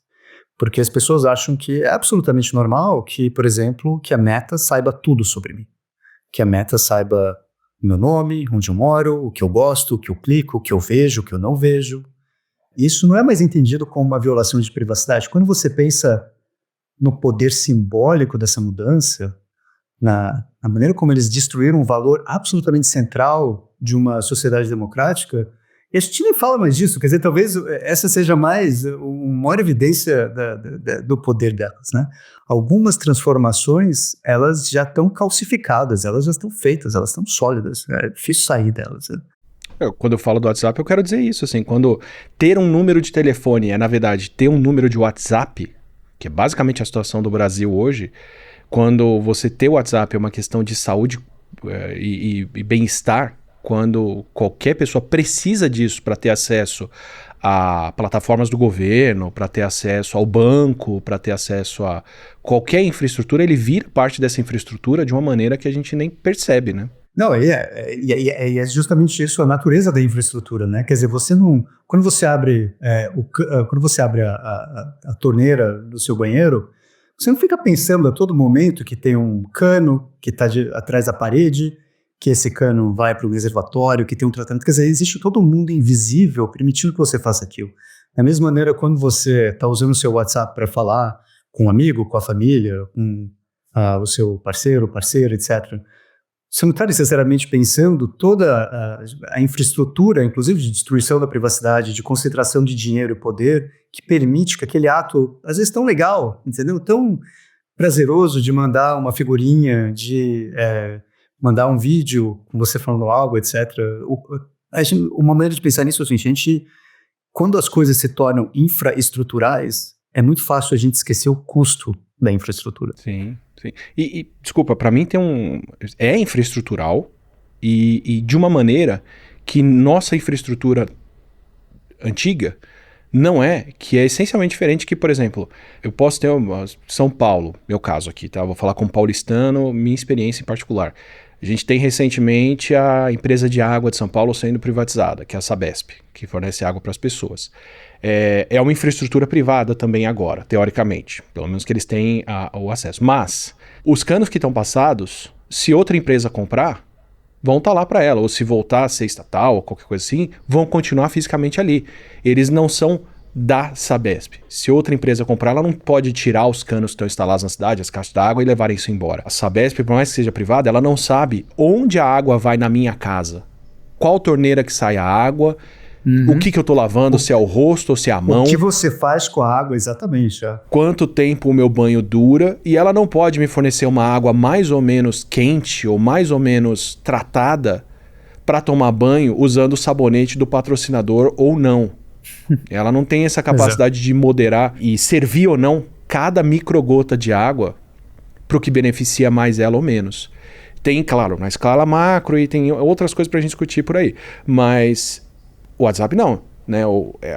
Porque as pessoas acham que é absolutamente normal que, por exemplo, que a Meta saiba tudo sobre mim. Que a Meta saiba o meu nome, onde eu moro, o que eu gosto, o que eu clico, o que eu vejo, o que eu não vejo. Isso não é mais entendido como uma violação de privacidade. Quando você pensa no poder simbólico dessa mudança, na maneira como eles destruíram um valor absolutamente central de uma sociedade democrática, e a gente nem fala mais disso, quer dizer, talvez essa seja mais uma maior evidência do poder delas, né? Algumas transformações, elas já estão calcificadas, elas já estão feitas, elas estão sólidas, é difícil sair delas, né? Quando eu falo do WhatsApp, eu quero dizer isso, assim, quando ter um número de telefone na verdade, ter um número de WhatsApp, que é basicamente a situação do Brasil hoje, quando você ter o WhatsApp é uma questão de saúde e bem-estar, quando qualquer pessoa precisa disso para ter acesso a plataformas do governo, para ter acesso ao banco, para ter acesso a qualquer infraestrutura, ele vira parte dessa infraestrutura de uma maneira que a gente nem percebe, né? Não, é justamente isso, a natureza da infraestrutura, né? Quer dizer, você não... Quando você abre, a torneira do seu banheiro, você não fica pensando a todo momento que tem um cano que está atrás da parede, que esse cano vai para o reservatório, que tem um tratamento. Quer dizer, existe todo um mundo invisível permitindo que você faça aquilo. Da mesma maneira, quando você está usando o seu WhatsApp para falar com um amigo, com a família, com o seu parceiro, parceira, etc., você não está necessariamente pensando toda a infraestrutura, inclusive de destruição da privacidade, de concentração de dinheiro e poder, que permite que aquele ato, às vezes tão legal, entendeu? Tão prazeroso de mandar uma figurinha, de mandar um vídeo com você falando algo, etc. Uma maneira de pensar nisso é o seguinte, quando as coisas se tornam infraestruturais, é muito fácil a gente esquecer o custo da infraestrutura. Sim, sim. E desculpa, para mim é infraestrutural, e de uma maneira que nossa infraestrutura antiga não é, que é essencialmente diferente que, por exemplo, eu posso ter São Paulo, meu caso aqui, tá? Vou falar como paulistano, minha experiência em particular. A gente tem recentemente a empresa de água de São Paulo sendo privatizada, que é a Sabesp, que fornece água para as pessoas. É uma infraestrutura privada também agora, teoricamente, pelo menos que eles têm o acesso. Mas os canos que estão passados, se outra empresa comprar, vão estar lá para ela, ou se voltar a ser estatal ou qualquer coisa assim, vão continuar fisicamente ali. Eles não são da Sabesp. Se outra empresa comprar, ela não pode tirar os canos que estão instalados na cidade, as caixas d'água, e levarem isso embora. A Sabesp, por mais que seja privada, ela não sabe onde a água vai na minha casa, qual torneira que sai a água, o que eu tô lavando, se é o rosto ou se é a mão. O que você faz com a água, exatamente. Quanto tempo o meu banho dura, e ela não pode me fornecer uma água mais ou menos quente ou mais ou menos tratada para tomar banho usando o sabonete do patrocinador ou não. Ela não tem essa capacidade de moderar e servir ou não cada microgota de água para o que beneficia mais ela ou menos. Tem, claro, na escala macro e tem outras coisas para a gente discutir por aí, mas o WhatsApp não, né?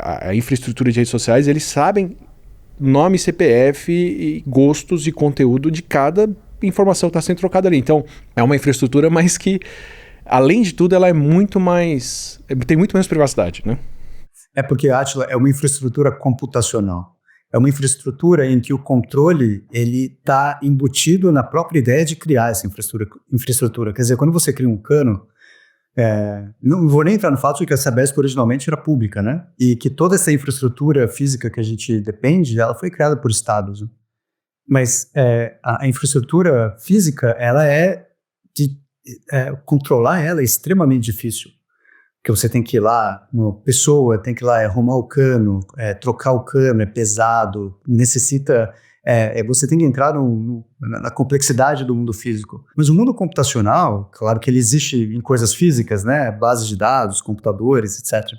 A infraestrutura de redes sociais, eles sabem nome, CPF e gostos e conteúdo de cada informação que está sendo trocada ali. Então, é uma infraestrutura, mas que, além de tudo, ela é muito mais... tem muito menos privacidade, né? É porque, Átila, é uma infraestrutura computacional. É uma infraestrutura em que o controle ele está embutido na própria ideia de criar essa infraestrutura. Quer dizer, quando você cria um cano, não vou nem entrar no fato de que a Sabesp originalmente era pública, né? E que toda essa infraestrutura física que a gente depende, ela foi criada por estados. Né? Mas a infraestrutura física, ela controlar ela é extremamente difícil. Porque você tem que ir lá, uma pessoa tem que ir lá arrumar o cano, trocar o cano, é pesado, necessita... você tem que entrar na complexidade do mundo físico. Mas o mundo computacional, claro que ele existe em coisas físicas, né? Bases de dados, computadores, etc.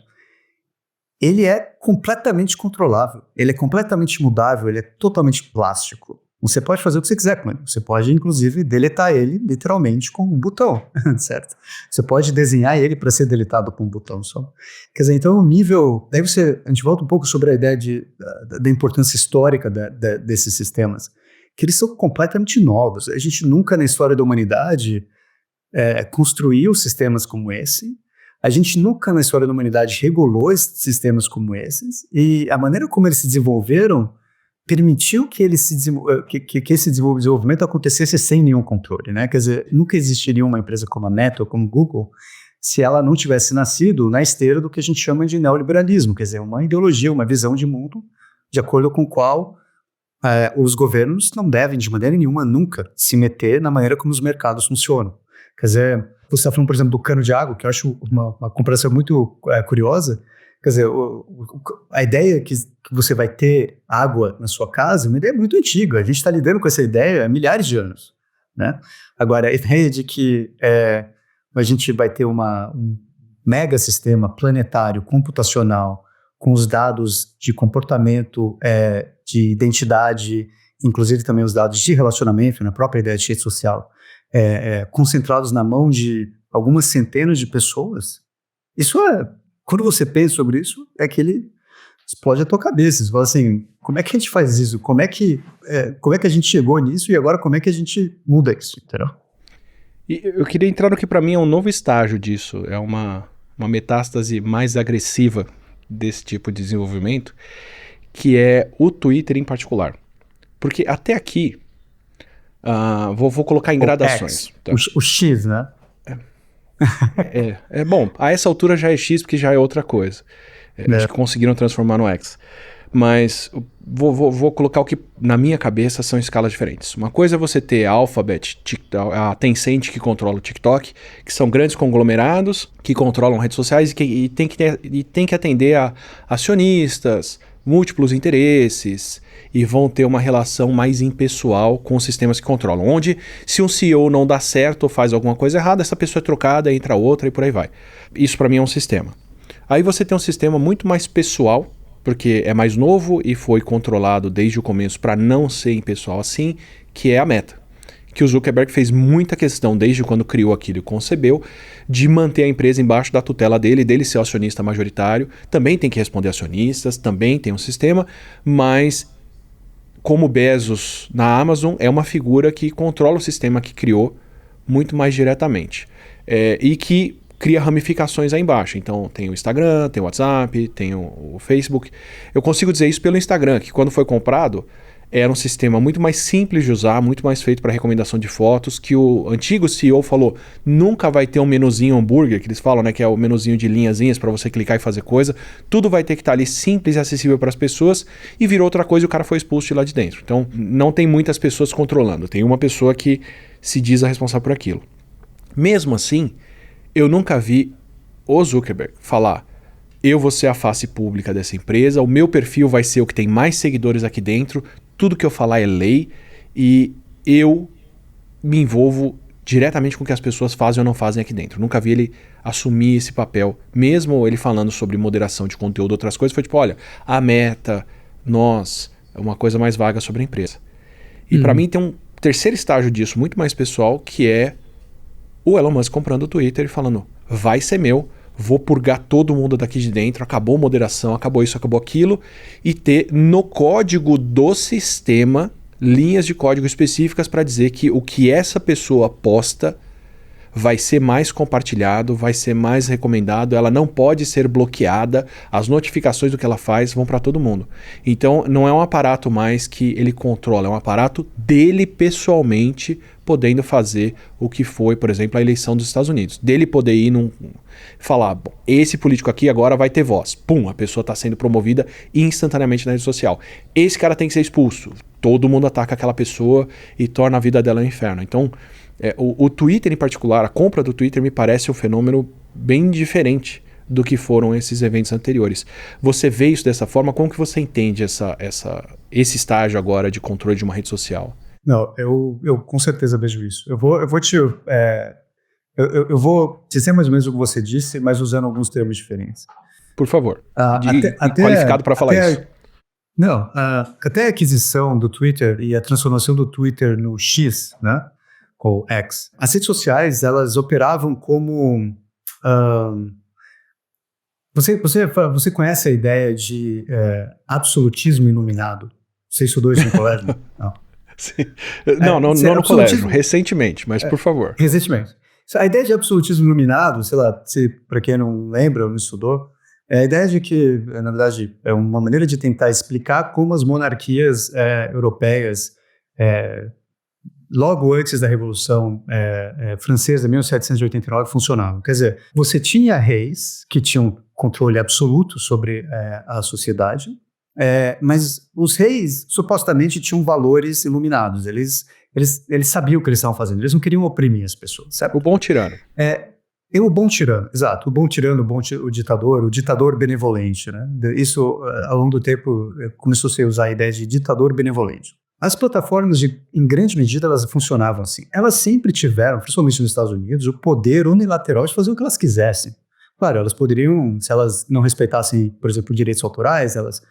Ele é completamente controlável, ele é completamente mudável, ele é totalmente plástico. Você pode fazer o que você quiser com ele. Você pode, inclusive, deletar ele literalmente com um botão, certo? Você pode desenhar ele para ser deletado com um botão só. Quer dizer, então o nível... Daí a gente volta um pouco sobre a ideia da importância histórica desses sistemas, que eles são completamente novos. A gente nunca na história da humanidade construiu sistemas como esse. A gente nunca na história da humanidade regulou sistemas como esses. E a maneira como eles se desenvolveram permitiu que esse desenvolvimento acontecesse sem nenhum controle, né? Quer dizer, nunca existiria uma empresa como a Meta ou como o Google se ela não tivesse nascido na esteira do que a gente chama de neoliberalismo, quer dizer, uma ideologia, uma visão de mundo de acordo com o qual os governos não devem, de maneira nenhuma, nunca se meter na maneira como os mercados funcionam. Quer dizer, você está falando, por exemplo, do cano de água, que eu acho uma comparação muito curiosa. Quer dizer, a ideia que você vai ter água na sua casa é uma ideia muito antiga. A gente está lidando com essa ideia há milhares de anos, né? Agora, a ideia de que a gente vai ter um mega sistema planetário, computacional, com os dados de comportamento, de identidade, inclusive também os dados de relacionamento, na própria ideia de rede social, concentrados na mão de algumas centenas de pessoas, isso quando você pensa sobre isso, que ele explode a tua cabeça. Você fala assim, como é que a gente faz isso? Como é que a gente chegou nisso e agora como é que a gente muda isso, entendeu? E eu queria entrar no que para mim é um novo estágio disso, é uma metástase mais agressiva desse tipo de desenvolvimento, que é o Twitter em particular. Porque até aqui, vou colocar em gradações. Tá? O X, né? Bom, a essa altura já é X, porque já é outra coisa. Acho que conseguiram transformar no X. Mas vou colocar o que na minha cabeça são escalas diferentes. Uma coisa é você ter a Alphabet, a Tencent que controla o TikTok, que são grandes conglomerados que controlam redes sociais e tem que atender a acionistas, múltiplos interesses, e vão ter uma relação mais impessoal com os sistemas que controlam. Onde, se um CEO não dá certo ou faz alguma coisa errada, essa pessoa é trocada, entra outra e por aí vai. Isso para mim é um sistema. Aí você tem um sistema muito mais pessoal, porque é mais novo e foi controlado desde o começo para não ser impessoal assim, que é a Meta. que o Zuckerberg fez muita questão, desde quando criou aquilo e concebeu, de manter a empresa embaixo da tutela dele ser o acionista majoritário. Também tem que responder acionistas, também tem um sistema, mas como Bezos na Amazon é uma figura que controla o sistema que criou muito mais diretamente. E que cria ramificações aí embaixo. Então tem o Instagram, tem o WhatsApp, tem o Facebook. Eu consigo dizer isso pelo Instagram, que quando foi comprado, era um sistema muito mais simples de usar, muito mais feito para recomendação de fotos, que o antigo CEO falou, nunca vai ter um menuzinho hambúrguer, que eles falam, né, que é o menuzinho de linhazinhas para você clicar e fazer coisa. Tudo vai ter que estar ali simples e acessível para as pessoas, e virou outra coisa e o cara foi expulso de lá de dentro. Então, não tem muitas pessoas controlando. Tem uma pessoa que se diz a responsável por aquilo. Mesmo assim, eu nunca vi o Zuckerberg falar, eu vou ser a face pública dessa empresa, o meu perfil vai ser o que tem mais seguidores aqui dentro, tudo que eu falar é lei e eu me envolvo diretamente com o que as pessoas fazem ou não fazem aqui dentro. Nunca vi ele assumir esse papel, mesmo ele falando sobre moderação de conteúdo, outras coisas, foi tipo, olha, a Meta, nós, é uma coisa mais vaga sobre a empresa. E para mim tem um terceiro estágio disso, muito mais pessoal, que é o Elon Musk comprando o Twitter e falando, vai ser meu, vou purgar todo mundo daqui de dentro, acabou moderação, acabou isso, acabou aquilo, e ter no código do sistema linhas de código específicas para dizer que o que essa pessoa posta vai ser mais compartilhado, vai ser mais recomendado, ela não pode ser bloqueada, as notificações do que ela faz vão para todo mundo. Então não é um aparato mais que ele controla, é um aparato dele pessoalmente podendo fazer o que foi, por exemplo, a eleição dos Estados Unidos. Dele poder ir falar, bom, esse político aqui agora vai ter voz. Pum, a pessoa está sendo promovida instantaneamente na rede social. Esse cara tem que ser expulso. Todo mundo ataca aquela pessoa e torna a vida dela um inferno. Então, o Twitter em particular, a compra do Twitter me parece um fenômeno bem diferente do que foram esses eventos anteriores. Você vê isso dessa forma? Como que você entende esse estágio agora de controle de uma rede social? Não, eu com certeza vejo isso. Eu vou dizer mais ou menos o que você disse, mas usando alguns termos diferentes. Por favor, qualificado para falar isso. Não, até a aquisição do Twitter e a transformação do Twitter no X, né, ou X, as redes sociais, elas operavam como... Você conhece a ideia de absolutismo iluminado? Você estudou isso no colégio? Não. Sim. Não no colégio, recentemente, mas por favor. Recentemente. A ideia de absolutismo iluminado, sei lá, para quem não lembra ou não estudou, é a ideia de que, na verdade, é uma maneira de tentar explicar como as monarquias europeias, logo antes da Revolução Francesa, 1789, funcionavam. Quer dizer, você tinha reis que tinham controle absoluto sobre a sociedade, mas os reis supostamente tinham valores iluminados. Eles sabiam o que eles estavam fazendo. Eles não queriam oprimir as pessoas, certo? O bom tirano. O bom tirano, exato. O bom tirano, o ditador benevolente, né? Isso, ao longo do tempo, começou a se usar a ideia de ditador benevolente. As plataformas, em grande medida, elas funcionavam assim. Elas sempre tiveram, principalmente nos Estados Unidos, o poder unilateral de fazer o que elas quisessem. Claro, elas poderiam, se elas não respeitassem, por exemplo, direitos autorais, elas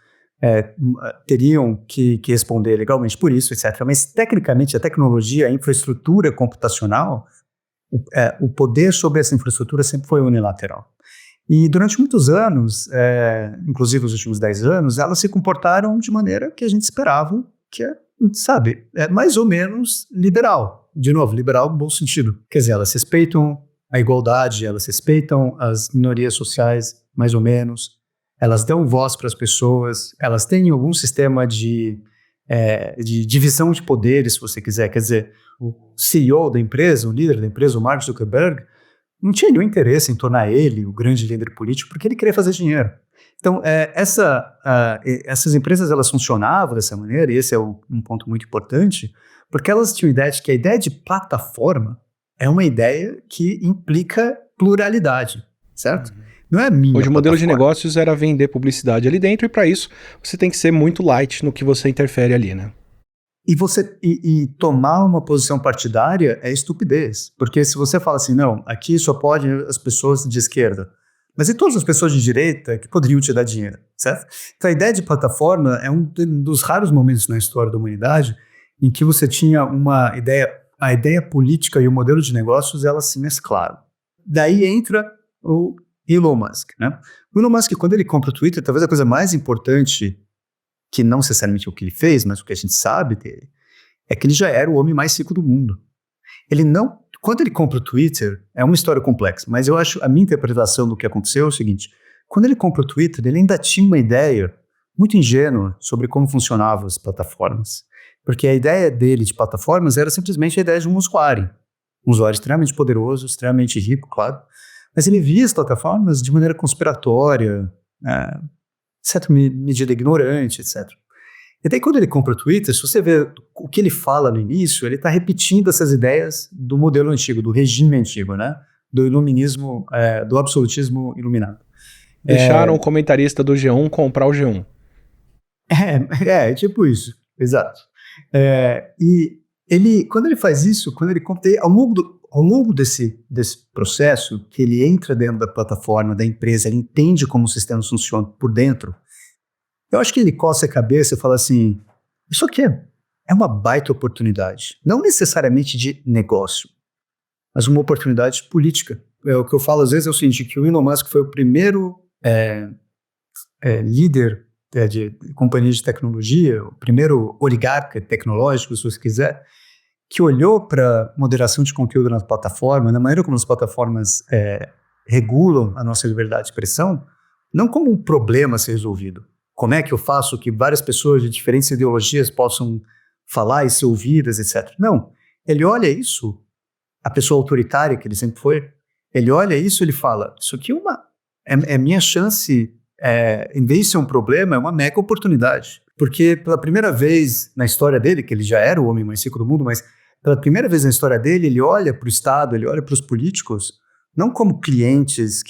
teriam que responder legalmente por isso, etc. Mas, tecnicamente, a tecnologia, a infraestrutura computacional, o poder sobre essa infraestrutura sempre foi unilateral. E durante muitos anos, inclusive os últimos 10 anos, elas se comportaram de maneira que a gente esperava, que é mais ou menos liberal. De novo, liberal no bom sentido. Quer dizer, elas respeitam a igualdade, elas respeitam as minorias sociais, mais ou menos. Elas dão voz para as pessoas, elas têm algum sistema de divisão de poderes, se você quiser. Quer dizer, o CEO da empresa, o líder da empresa, o Mark Zuckerberg, não tinha nenhum interesse em tornar ele o grande líder político, porque ele queria fazer dinheiro. Então, essas empresas, elas funcionavam dessa maneira, e esse é um ponto muito importante, porque elas tinham a ideia de que a ideia de plataforma é uma ideia que implica pluralidade, certo? Não é a minha Hoje o modelo de negócios era vender publicidade ali dentro, e para isso você tem que ser muito light no que você interfere ali, né? E tomar uma posição partidária é estupidez, porque se você fala assim, não, aqui só pode as pessoas de esquerda, mas e todas as pessoas de direita que poderiam te dar dinheiro, certo? Então a ideia de plataforma é um dos raros momentos na história da humanidade em que você tinha uma ideia a ideia política e o modelo de negócios, elas se mesclaram. Daí entra o Elon Musk, né? O Elon Musk, quando ele compra o Twitter, talvez a coisa mais importante, que não necessariamente o que ele fez, mas o que a gente sabe dele, é que ele já era o homem mais rico do mundo. Ele não... Quando ele compra o Twitter, é uma história complexa, mas eu acho, a minha interpretação do que aconteceu é o seguinte: quando ele compra o Twitter, ele ainda tinha uma ideia muito ingênua sobre como funcionavam as plataformas. Porque a ideia dele de plataformas era simplesmente a ideia de um usuário extremamente poderoso, extremamente rico, claro, mas ele via as plataformas de maneira conspiratória, certa medida ignorante, etc. E daí quando ele compra o Twitter, se você vê o que ele fala no início, ele está repetindo essas ideias do modelo antigo, do regime antigo, né? Do iluminismo, do absolutismo iluminado. Deixaram o comentarista do G1 comprar o G1. É tipo isso, exato. E ele, quando ele faz isso, quando ele compra, ao longo desse processo, que ele entra dentro da plataforma, da empresa, ele entende como o sistema funciona por dentro, eu acho que ele coça a cabeça e fala assim, isso aqui é uma baita oportunidade, não necessariamente de negócio, mas uma oportunidade política. O que eu falo às vezes é o seguinte, que o Elon Musk foi o primeiro líder de companhia de tecnologia, o primeiro oligarca tecnológico, se você quiser, que olhou para moderação de conteúdo na plataforma, na maneira como as plataformas regulam a nossa liberdade de expressão, não como um problema a ser resolvido. Como é que eu faço que várias pessoas de diferentes ideologias possam falar e ser ouvidas, etc. Não, ele olha isso, a pessoa autoritária que ele sempre foi, ele olha isso e ele fala, isso aqui é minha chance, em vez de ser um problema, é uma mega oportunidade. Porque pela primeira vez na história dele, que ele já era o homem mais rico do mundo, mas pela primeira vez na história dele, ele olha para o Estado, ele olha para os políticos, não como clientes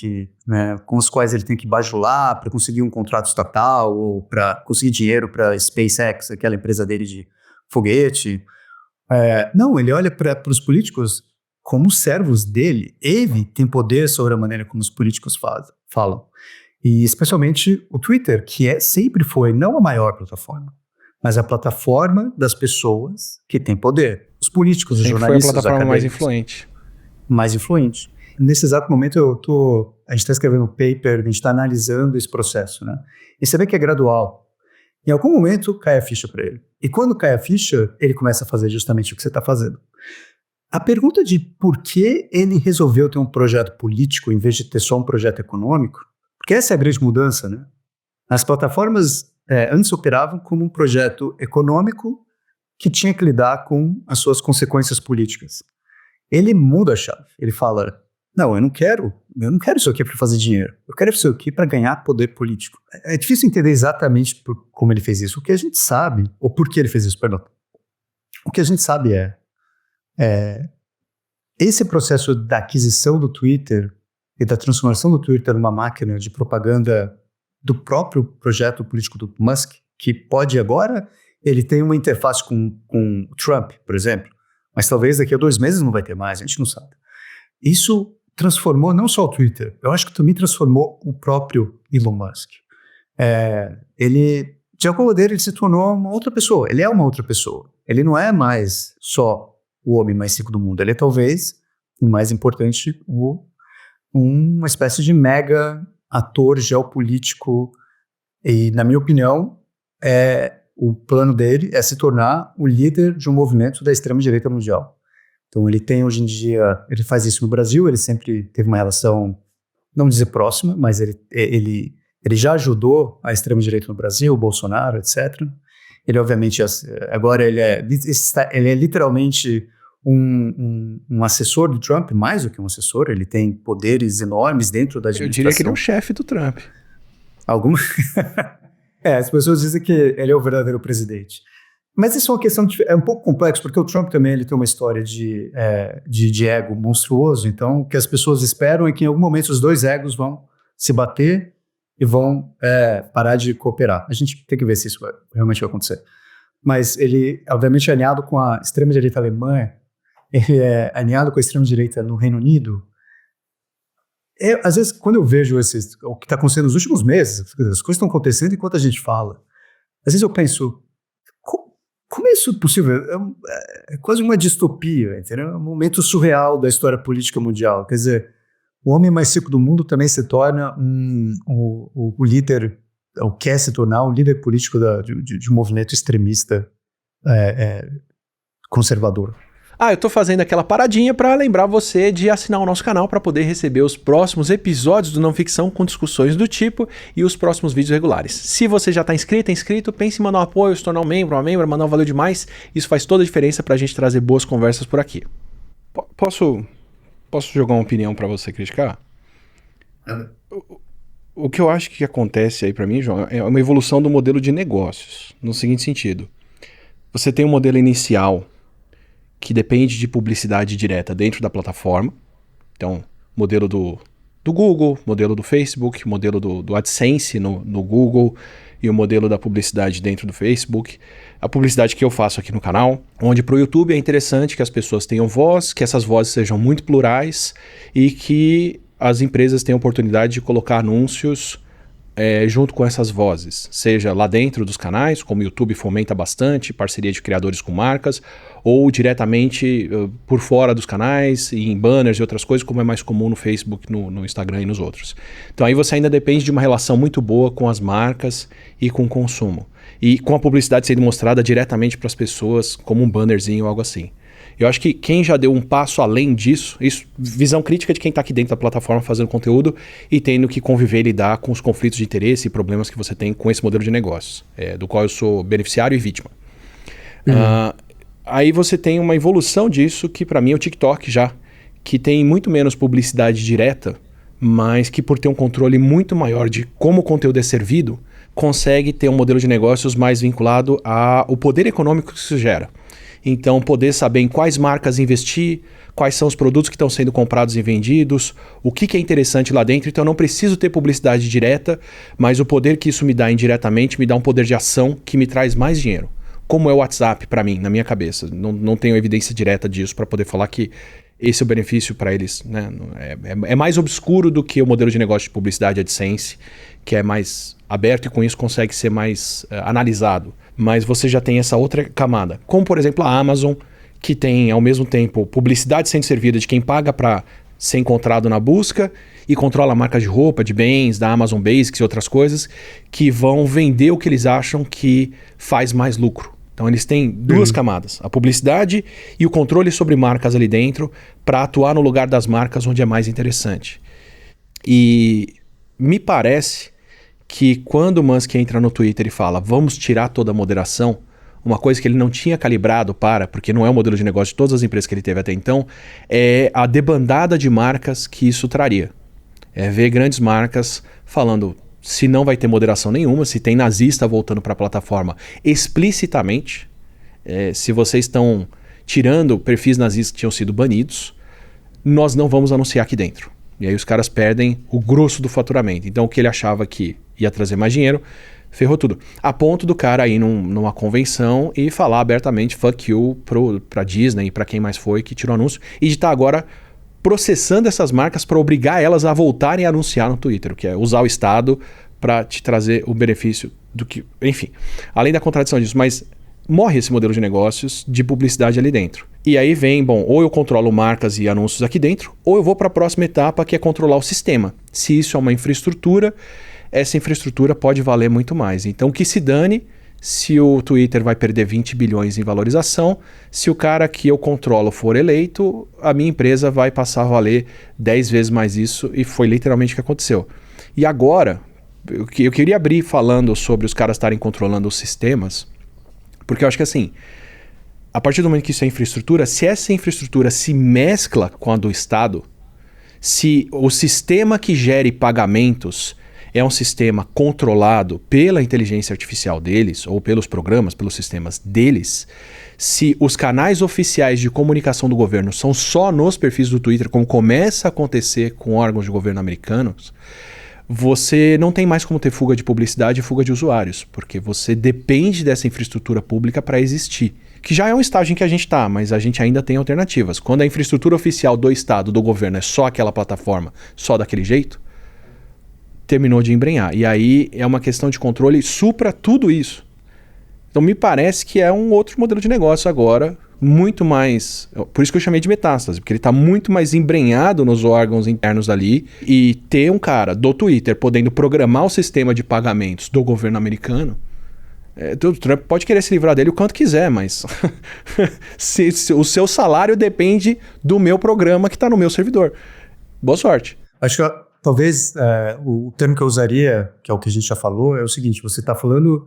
com os quais ele tem que bajular para conseguir um contrato estatal ou para conseguir dinheiro para a SpaceX, aquela empresa dele de foguete. Não, ele olha para os políticos como servos dele. Ele tem poder sobre a maneira como os políticos falam. E especialmente o Twitter, que sempre foi não a maior plataforma, mas a plataforma das pessoas que têm poder. Os políticos, os jornalistas, foi a plataforma mais influente. Mais influente. Nesse exato momento a gente está escrevendo um paper, a gente está analisando esse processo, né? E você vê que é gradual. Em algum momento cai a ficha para ele. E quando cai a ficha, ele começa a fazer justamente o que você está fazendo. A pergunta de por que ele resolveu ter um projeto político em vez de ter só um projeto econômico, porque essa é a grande mudança, né? As plataformas antes operavam como um projeto econômico que tinha que lidar com as suas consequências políticas. Ele muda a chave. Ele fala, não, eu não quero isso aqui para fazer dinheiro. Eu quero isso aqui para ganhar poder político. É difícil entender exatamente como ele fez isso. O que a gente sabe, ou por que ele fez isso, perdão. O que a gente sabe esse processo da aquisição do Twitter e da transformação do Twitter numa máquina de propaganda do próprio projeto político do Musk, que pode agora, ele tem uma interface com Trump, por exemplo, mas talvez daqui a 2 meses não vai ter mais, a gente não sabe. Isso transformou não só o Twitter, eu acho que também transformou o próprio Elon Musk. Ele, de alguma maneira, ele se tornou uma outra pessoa, ele é uma outra pessoa. Ele não é mais só o homem mais rico do mundo, ele é talvez, o mais importante, uma espécie de mega ator geopolítico e, na minha opinião, o plano dele é se tornar o líder de um movimento da extrema-direita mundial. Então ele tem hoje em dia, ele faz isso no Brasil, ele sempre teve uma relação, não dizer próxima, mas ele já ajudou a extrema-direita no Brasil, o Bolsonaro, etc. Ele obviamente, agora ele é literalmente um assessor do Trump, mais do que um assessor, ele tem poderes enormes dentro da administração. Eu diria que ele é um chefe do Trump. As pessoas dizem que ele é o verdadeiro presidente. Mas isso é uma questão, é um pouco complexo, porque o Trump também ele tem uma história de ego monstruoso, então o que as pessoas esperam é que em algum momento os dois egos vão se bater e vão parar de cooperar. A gente tem que ver se isso realmente vai acontecer. Mas ele, obviamente, é alinhado com a extrema-direita alemã, ele é alinhado com a extrema-direita no Reino Unido. Às vezes, quando eu vejo o que está acontecendo nos últimos meses, as coisas estão acontecendo enquanto a gente fala, às vezes eu penso, como é isso possível? É quase uma distopia, entendeu? É um momento surreal da história política mundial. Quer dizer, o homem mais rico do mundo também se torna o líder, ou quer se tornar o líder político de um movimento extremista conservador. Eu tô fazendo aquela paradinha para lembrar você de assinar o nosso canal para poder receber os próximos episódios do Não Ficção com discussões do tipo e os próximos vídeos regulares. Se você já tá inscrito, pense em mandar um apoio, se tornar um membro, uma membra, mandar um valeu demais. Isso faz toda a diferença pra gente trazer boas conversas por aqui. Posso jogar uma opinião para você criticar? O que eu acho que acontece aí para mim, João, é uma evolução do modelo de negócios, no seguinte sentido. Você tem um modelo inicial que depende de publicidade direta dentro da plataforma. Então, modelo do Google, modelo do Facebook, modelo do AdSense no Google e o modelo da publicidade dentro do Facebook. A publicidade que eu faço aqui no canal, onde para o YouTube é interessante que as pessoas tenham voz, que essas vozes sejam muito plurais e que as empresas tenham oportunidade de colocar anúncios junto com essas vozes, seja lá dentro dos canais, como o YouTube fomenta bastante, parceria de criadores com marcas, ou diretamente por fora dos canais, em banners e outras coisas, como é mais comum no Facebook, no Instagram e nos outros. Então aí você ainda depende de uma relação muito boa com as marcas e com o consumo. E com a publicidade sendo mostrada diretamente para as pessoas, como um bannerzinho ou algo assim. Eu acho que quem já deu um passo além disso, visão crítica de quem está aqui dentro da plataforma fazendo conteúdo e tendo que conviver e lidar com os conflitos de interesse e problemas que você tem com esse modelo de negócios, do qual eu sou beneficiário e vítima. Aí você tem uma evolução disso que para mim é o TikTok já, que tem muito menos publicidade direta, mas que por ter um controle muito maior de como o conteúdo é servido, consegue ter um modelo de negócios mais vinculado ao poder econômico que isso gera. Então, poder saber em quais marcas investir, quais são os produtos que estão sendo comprados e vendidos, o que é interessante lá dentro. Então, eu não preciso ter publicidade direta, mas o poder que isso me dá indiretamente me dá um poder de ação que me traz mais dinheiro. Como é o WhatsApp para mim, na minha cabeça. Não tenho evidência direta disso para poder falar que esse é o benefício para eles. Né? É mais obscuro do que o modelo de negócio de publicidade AdSense, que é mais aberto e com isso consegue ser mais analisado. Mas você já tem essa outra camada. Como, por exemplo, a Amazon, que tem, ao mesmo tempo, publicidade sendo servida de quem paga para ser encontrado na busca e controla a marca de roupa, de bens, da Amazon Basics e outras coisas, que vão vender o que eles acham que faz mais lucro. Então, eles têm duas camadas. A publicidade e o controle sobre marcas ali dentro para atuar no lugar das marcas onde é mais interessante. E me parece que quando o Musk entra no Twitter e fala vamos tirar toda a moderação, uma coisa que ele não tinha calibrado porque não é o modelo de negócio de todas as empresas que ele teve até então, é a debandada de marcas que isso traria. Ver grandes marcas falando se não vai ter moderação nenhuma, se tem nazista voltando para a plataforma explicitamente, se vocês estão tirando perfis nazistas que tinham sido banidos, nós não vamos anunciar aqui dentro. E aí os caras perdem o grosso do faturamento. Então o que ele achava que ia trazer mais dinheiro, ferrou tudo. A ponto do cara ir numa convenção e falar abertamente fuck you pra Disney e pra quem mais foi que tirou anúncio. E de estar agora processando essas marcas para obrigar elas a voltarem a anunciar no Twitter, que é usar o Estado para te trazer o benefício do que... Enfim, além da contradição disso, mas morre esse modelo de negócios de publicidade ali dentro. E aí vem, ou eu controlo marcas e anúncios aqui dentro, ou eu vou para a próxima etapa, que é controlar o sistema. Se isso é uma infraestrutura, essa infraestrutura pode valer muito mais. Então, que se dane se o Twitter vai perder 20 bilhões em valorização, se o cara que eu controlo for eleito, a minha empresa vai passar a valer 10 vezes mais isso, e foi literalmente o que aconteceu. E agora, eu queria abrir falando sobre os caras estarem controlando os sistemas, porque eu acho que assim, a partir do momento que isso é infraestrutura, se essa infraestrutura se mescla com a do Estado, se o sistema que gere pagamentos é um sistema controlado pela inteligência artificial deles, ou pelos programas, pelos sistemas deles, se os canais oficiais de comunicação do governo são só nos perfis do Twitter, como começa a acontecer com órgãos de governo americanos, você não tem mais como ter fuga de publicidade e fuga de usuários, porque você depende dessa infraestrutura pública para existir. Que já é um estágio em que a gente está, mas a gente ainda tem alternativas. Quando a infraestrutura oficial do Estado, do governo, é só aquela plataforma, só daquele jeito, terminou de embrenhar. E aí é uma questão de controle supra tudo isso. Então me parece que é um outro modelo de negócio agora, muito mais... Por isso que eu chamei de metástase, porque ele está muito mais embrenhado nos órgãos internos ali, e ter um cara do Twitter podendo programar o sistema de pagamentos do governo americano, o Trump pode querer se livrar dele o quanto quiser, mas se o seu salário depende do meu programa que está no meu servidor. Boa sorte. Acho que talvez o termo que eu usaria, que é o que a gente já falou, é o seguinte: você está falando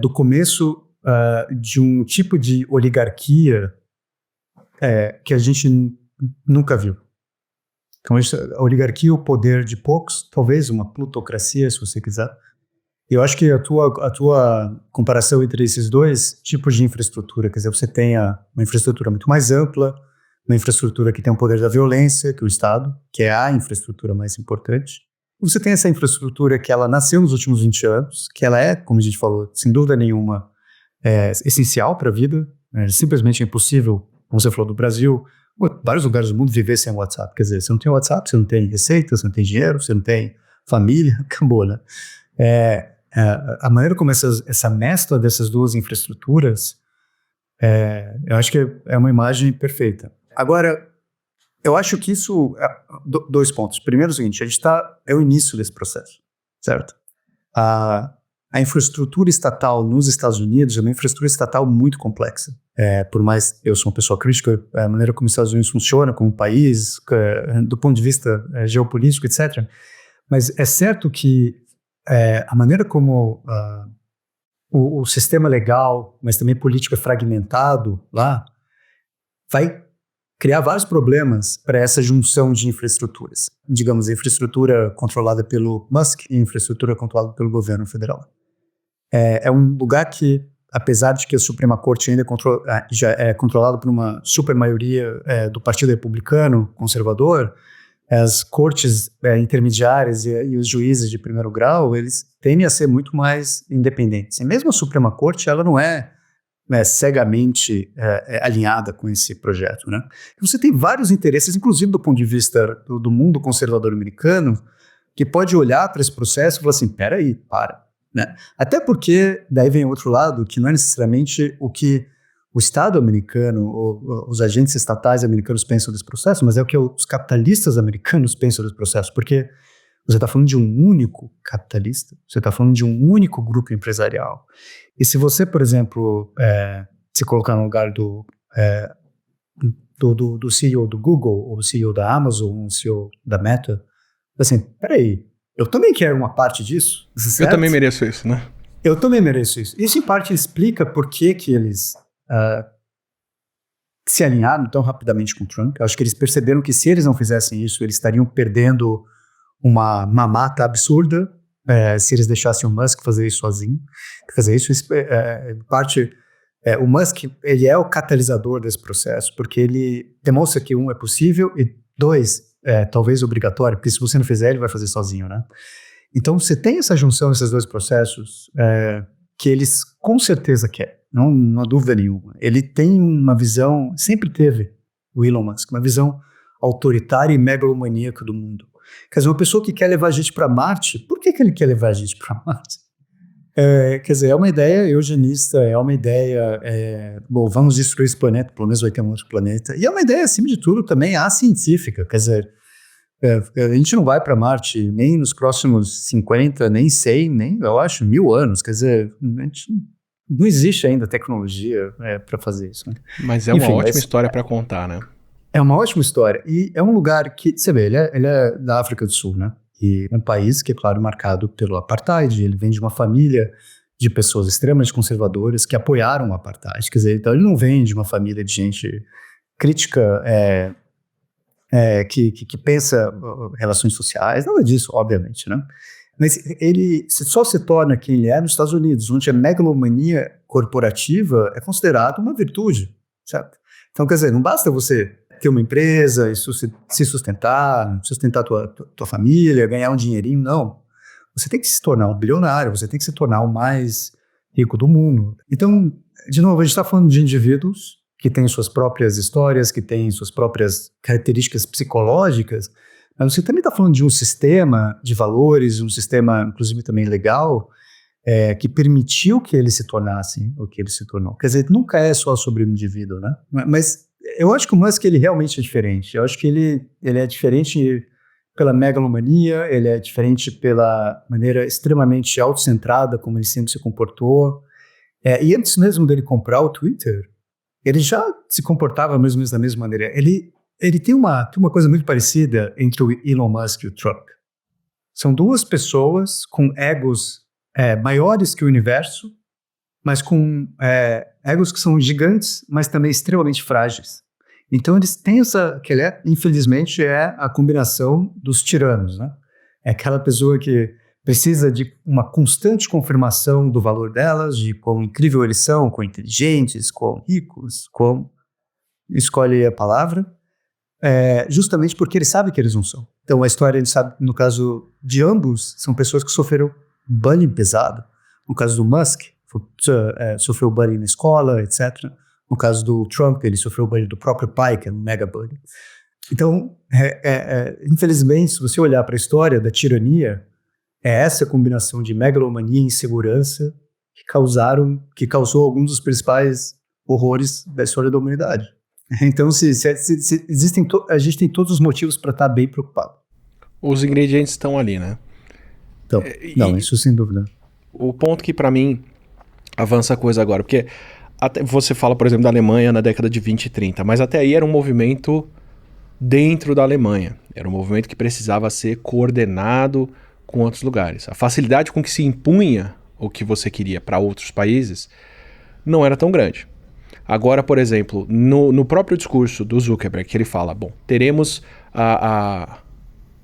do começo de um tipo de oligarquia que a gente nunca viu. Então, a oligarquia, o poder de poucos, talvez uma plutocracia, se você quiser. Eu acho que a tua comparação entre esses dois tipos de infraestrutura, quer dizer, você tem uma infraestrutura muito mais ampla, uma infraestrutura que tem o poder da violência, que é o Estado, que é a infraestrutura mais importante. Você tem essa infraestrutura que ela nasceu nos últimos 20 anos, que ela é, como a gente falou, sem dúvida nenhuma, essencial para a vida. É simplesmente impossível, como você falou do Brasil, vários lugares do mundo viver sem WhatsApp. Quer dizer, você não tem WhatsApp, você não tem receita, você não tem dinheiro, você não tem família, acabou, né? A maneira como essa mescla dessas duas infraestruturas, eu acho que é uma imagem perfeita. Agora, eu acho que isso... dois pontos. Primeiro é o seguinte: a gente é o início desse processo, certo? A infraestrutura estatal nos Estados Unidos é uma infraestrutura estatal muito complexa. Por mais eu sou uma pessoa crítica, a maneira como os Estados Unidos funciona como país, do ponto de vista geopolítico, etc. Mas é certo que a maneira como o sistema legal, mas também político é fragmentado lá, vai criar vários problemas para essa junção de infraestruturas. Digamos, infraestrutura controlada pelo Musk e infraestrutura controlada pelo governo federal. É um lugar que, apesar de que a Suprema Corte ainda já é controlado por uma super maioria do Partido Republicano conservador, as cortes intermediárias e os juízes de primeiro grau, eles tendem a ser muito mais independentes. E mesmo a Suprema Corte, ela não é cegamente alinhada com esse projeto, né? Você tem vários interesses, inclusive do ponto de vista do mundo conservador americano, que pode olhar para esse processo e falar assim, peraí, para. Né? Até porque daí vem outro lado, que não é necessariamente o que o Estado americano ou os agentes estatais americanos pensam desse processo, mas é o que os capitalistas americanos pensam desse processo, porque você está falando de um único capitalista, você está falando de um único grupo empresarial. E se você, por exemplo, se colocar no lugar do CEO do Google, ou do CEO da Amazon, ou do CEO da Meta, assim, peraí, eu também quero uma parte disso. Certo? Eu também mereço isso, né? Eu também mereço isso. Isso, em parte, explica por que eles se alinharam tão rapidamente com o Trump. Eu acho que eles perceberam que se eles não fizessem isso, eles estariam perdendo uma mamata absurda se eles deixassem o Musk fazer isso sozinho. Fazer isso, em parte, o Musk, ele é o catalisador desse processo, porque ele demonstra que, é possível, e dois, talvez obrigatório, porque se você não fizer, ele vai fazer sozinho, né? Então, você tem essa junção desses dois processos que eles com certeza querem, não há dúvida nenhuma. Ele tem uma visão, sempre teve, o Elon Musk, uma visão autoritária e megalomaníaca do mundo. Quer dizer, uma pessoa que quer levar a gente para Marte, por que ele quer levar a gente para Marte? Quer dizer, é uma ideia eugenista, é uma ideia, bom, vamos destruir esse planeta, pelo menos vai ter um outro planeta, e é uma ideia, acima de tudo, também científica, quer dizer, a gente não vai para Marte nem nos próximos 50, nem 100, nem, eu acho, 1000 anos, quer dizer, a gente não existe ainda tecnologia para fazer isso. Né? Mas é uma ótima história para contar, né? É uma ótima história, e é um lugar que, você vê, ele é da África do Sul, né? E é um país que, é claro, marcado pelo apartheid. Ele vem de uma família de pessoas extremamente conservadoras que apoiaram o apartheid. Quer dizer, então ele não vem de uma família de gente crítica, que pensa relações sociais, nada disso, obviamente, né? Mas ele só se torna quem ele é nos Estados Unidos, onde a megalomania corporativa é considerada uma virtude, certo? Então, quer dizer, não basta você ter uma empresa e se sustentar tua família, ganhar um dinheirinho, não. Você tem que se tornar um bilionário, você tem que se tornar o mais rico do mundo. Então, de novo, a gente está falando de indivíduos que têm suas próprias histórias, que têm suas próprias características psicológicas, mas você também está falando de um sistema de valores, um sistema, inclusive, também legal, que permitiu que ele se tornasse o que ele se tornou. Quer dizer, nunca é só sobre o indivíduo, né? Mas eu acho que o Musk, ele realmente é diferente. Eu acho que ele é diferente pela megalomania, ele é diferente pela maneira extremamente autocentrada como ele sempre se comportou. E antes mesmo dele comprar o Twitter, ele já se comportava mais ou menos da mesma maneira. Ele tem uma coisa muito parecida entre o Elon Musk e o Trump. São duas pessoas com egos maiores que o universo, mas com egos que são gigantes, mas também extremamente frágeis. Então eles têm que infelizmente, é a combinação dos tiranos, né? É aquela pessoa que precisa de uma constante confirmação do valor delas, de quão incrível eles são, quão inteligentes, quão ricos, quão... escolhe a palavra, justamente porque ele sabe que eles não são. Então a história, ele sabe, no caso de ambos, são pessoas que sofreram bullying pesado. No caso do Musk, sofreu bullying na escola, etc. No caso do Trump, ele sofreu bullying do próprio pai, que é um mega bullying. Então, infelizmente, se você olhar para a história da tirania, é essa combinação de megalomania e insegurança que causou alguns dos principais horrores da história da humanidade. Então, a gente tem todos os motivos para estar bem preocupado. Os ingredientes estão ali, né? Então, não, isso sem dúvida. O ponto que para mim avança a coisa agora, porque até você fala, por exemplo, da Alemanha na década de 20 e 30, mas até aí era um movimento dentro da Alemanha. Era um movimento que precisava ser coordenado com outros lugares. A facilidade com que se impunha o que você queria para outros países não era tão grande. Agora, por exemplo, no próprio discurso do Zuckerberg, que ele fala, teremos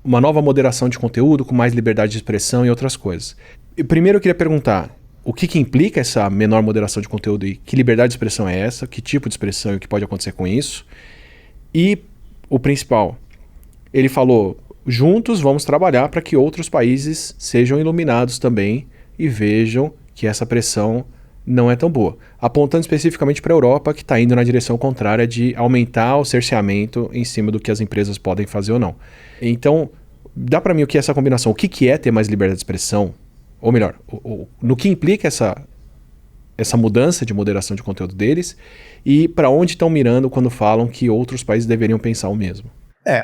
uma nova moderação de conteúdo com mais liberdade de expressão e outras coisas. E primeiro eu queria perguntar, o que implica essa menor moderação de conteúdo e que liberdade de expressão é essa? Que tipo de expressão e o que pode acontecer com isso? E o principal, ele falou, juntos vamos trabalhar para que outros países sejam iluminados também e vejam que essa pressão não é tão boa. Apontando especificamente para a Europa, que está indo na direção contrária de aumentar o cerceamento em cima do que as empresas podem fazer ou não. Então, dá para mim o que é essa combinação? O que é ter mais liberdade de expressão? Ou melhor, no que implica essa mudança de moderação de conteúdo deles e para onde estão mirando quando falam que outros países deveriam pensar o mesmo?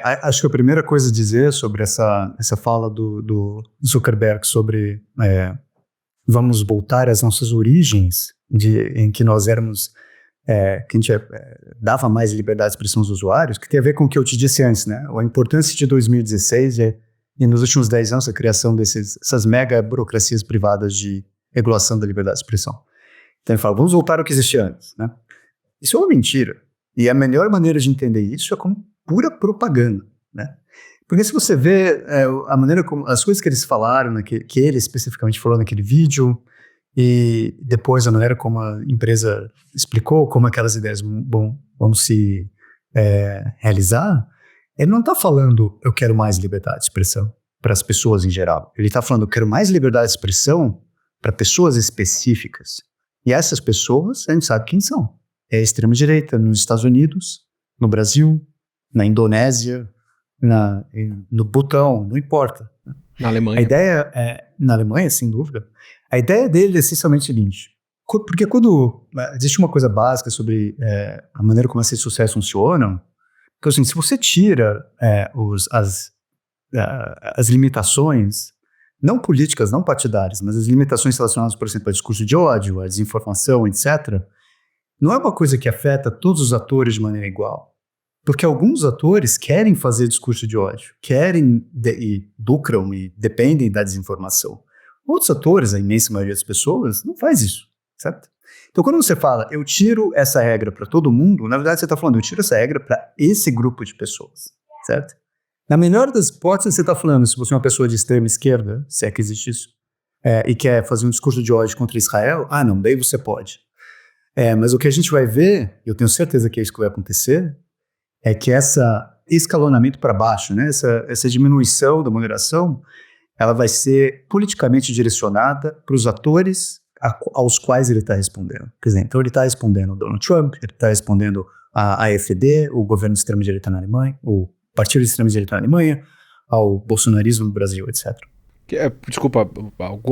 Acho que a primeira coisa a dizer sobre essa fala do Zuckerberg sobre vamos voltar às nossas origens, em que nós éramos, que a gente dava mais liberdade de expressão aos usuários, que tem a ver com o que eu te disse antes, né? A importância de 2016 e nos últimos 10 anos a criação dessas mega burocracias privadas de regulação da liberdade de expressão. Então ele fala, vamos voltar ao que existia antes, né? Isso é uma mentira. E a melhor maneira de entender isso é como pura propaganda, né? Porque se você vê a maneira como as coisas que eles falaram, que ele especificamente falou naquele vídeo, e depois a maneira como a empresa explicou como aquelas ideias vão se realizar, ele não está falando eu quero mais liberdade de expressão para as pessoas em geral. Ele está falando eu quero mais liberdade de expressão para pessoas específicas. E essas pessoas, a gente sabe quem são. É a extrema-direita nos Estados Unidos, no Brasil, na Indonésia, no Butão, não importa. Na Alemanha. A ideia na Alemanha, sem dúvida. A ideia dele é essencialmente o seguinte, porque quando existe uma coisa básica sobre a maneira como as redes sociais funcionam, que assim, se você tira as limitações, não políticas, não partidárias, mas as limitações relacionadas, por exemplo, ao discurso de ódio, à desinformação, etc., não é uma coisa que afeta todos os atores de maneira igual. Porque alguns atores querem fazer discurso de ódio, e lucram e dependem da desinformação. Outros atores, a imensa maioria das pessoas, não faz isso, certo? Então, quando você fala, eu tiro essa regra para todo mundo, na verdade você está falando, eu tiro essa regra para esse grupo de pessoas, certo? Na melhor das hipóteses, você está falando, se você é uma pessoa de extrema esquerda, se é que existe isso, e quer fazer um discurso de ódio contra Israel, não, daí você pode. Mas o que a gente vai ver, eu tenho certeza que é isso que vai acontecer, é que essa escalonamento para baixo, né, essa diminuição da moderação, ela vai ser politicamente direcionada para os atores aos quais ele está respondendo. Quer dizer, então ele está respondendo ao Donald Trump, ele está respondendo à AfD, o governo de extrema-direita na Alemanha, o partido de extrema-direita na Alemanha, ao bolsonarismo no Brasil, etc. Desculpa,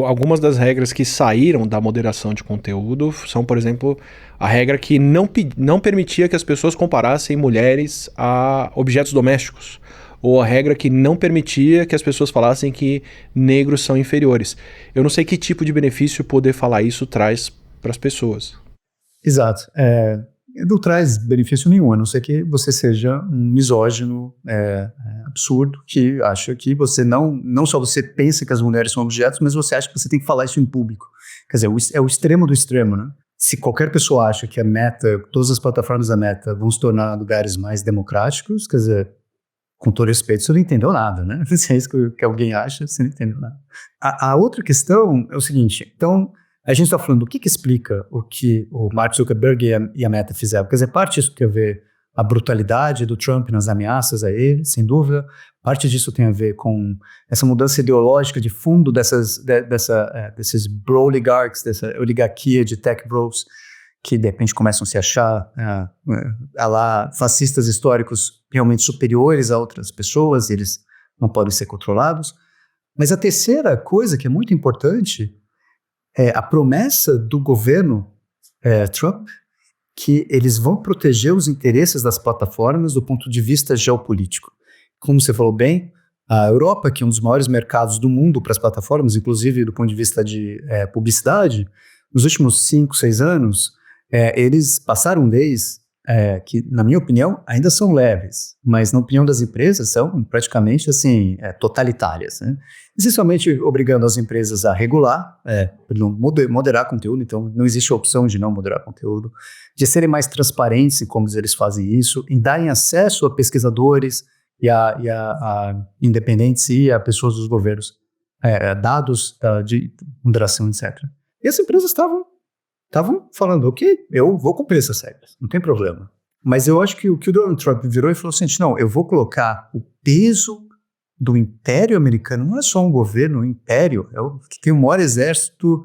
algumas das regras que saíram da moderação de conteúdo são, por exemplo, a regra que não permitia que as pessoas comparassem mulheres a objetos domésticos, ou a regra que não permitia que as pessoas falassem que negros são inferiores. Eu não sei que tipo de benefício poder falar isso traz para as pessoas. Exato. Não traz benefício nenhum, a não ser que você seja um misógino absurdo, que acha que você não só você pensa que as mulheres são objetos, mas você acha que você tem que falar isso em público. Quer dizer, é o extremo do extremo, né? Se qualquer pessoa acha que a Meta, todas as plataformas da Meta vão se tornar lugares mais democráticos, quer dizer, com todo respeito, você não entendeu nada, né? Se é isso que alguém acha, você não entendeu nada. A outra questão é o seguinte, então, a gente está falando do que explica o que o Mark Zuckerberg e a Meta fizeram. Quer dizer, parte disso tem a ver a brutalidade do Trump nas ameaças a ele, sem dúvida. Parte disso tem a ver com essa mudança ideológica de fundo desses bro-oligarchs, dessa oligarquia de tech bros, que de repente começam a se achar lá fascistas históricos realmente superiores a outras pessoas, e eles não podem ser controlados. Mas a terceira coisa que é muito importante é a promessa do governo Trump que eles vão proteger os interesses das plataformas do ponto de vista geopolítico. Como você falou bem, a Europa, que é um dos maiores mercados do mundo para as plataformas, inclusive do ponto de vista de publicidade, nos últimos 5, 6 anos, eles passaram leis que, na minha opinião, ainda são leves, mas na opinião das empresas são praticamente assim, totalitárias, né? Essencialmente obrigando as empresas a regular, moderar conteúdo, então não existe a opção de não moderar conteúdo, de serem mais transparentes em como eles fazem isso, em darem acesso a pesquisadores e a independentes e a pessoas dos governos, dados de moderação, etc. E as empresas estavam falando, ok, eu vou cumprir essas regras, não tem problema. Mas eu acho que o Donald Trump virou e falou assim, não, eu vou colocar o peso do Império Americano, não é só um governo, um império, é o que tem o maior exército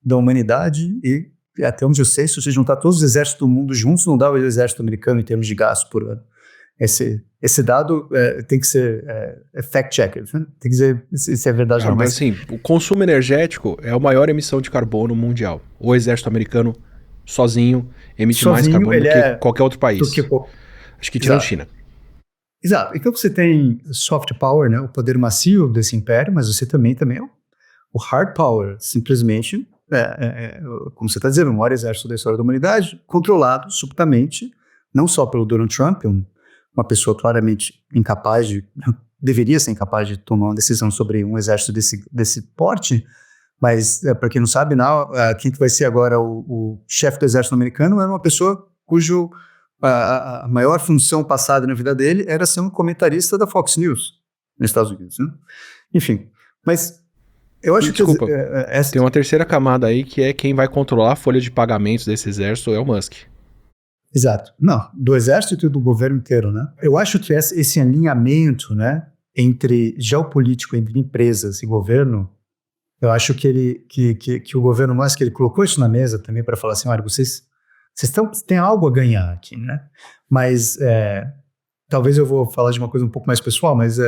da humanidade e até onde eu sei, se você juntar todos os exércitos do mundo juntos, não dá o exército americano em termos de gasto por ano. Esse dado tem que ser fact-checked, tem que dizer se é verdade ou não. Mas assim, o consumo energético é a maior emissão de carbono mundial. O exército americano, sozinho, emite mais carbono do que qualquer outro país. Acho que tirando China. Exato. Então você tem soft power, né, o poder macio desse império, mas você também é o hard power, simplesmente, como você está dizendo, o maior exército da história da humanidade, controlado subitamente, não só pelo Donald Trump, uma pessoa claramente incapaz deveria ser incapaz de tomar uma decisão sobre um exército desse porte, mas, para quem não sabe, quem que vai ser agora o chefe do exército americano era uma pessoa cujo a maior função passada na vida dele era ser um comentarista da Fox News nos Estados Unidos, né? Enfim, mas eu acho que... Desculpa, tem uma terceira camada aí que é quem vai controlar a folha de pagamentos desse exército é o Musk. Exato. Não, do exército e do governo inteiro, né? Eu acho que esse alinhamento, né, entre geopolítico, entre empresas e governo, eu acho que o governo Musk, ele colocou isso na mesa também para falar assim, olha, vocês têm algo a ganhar aqui, né? Mas talvez eu vou falar de uma coisa um pouco mais pessoal, mas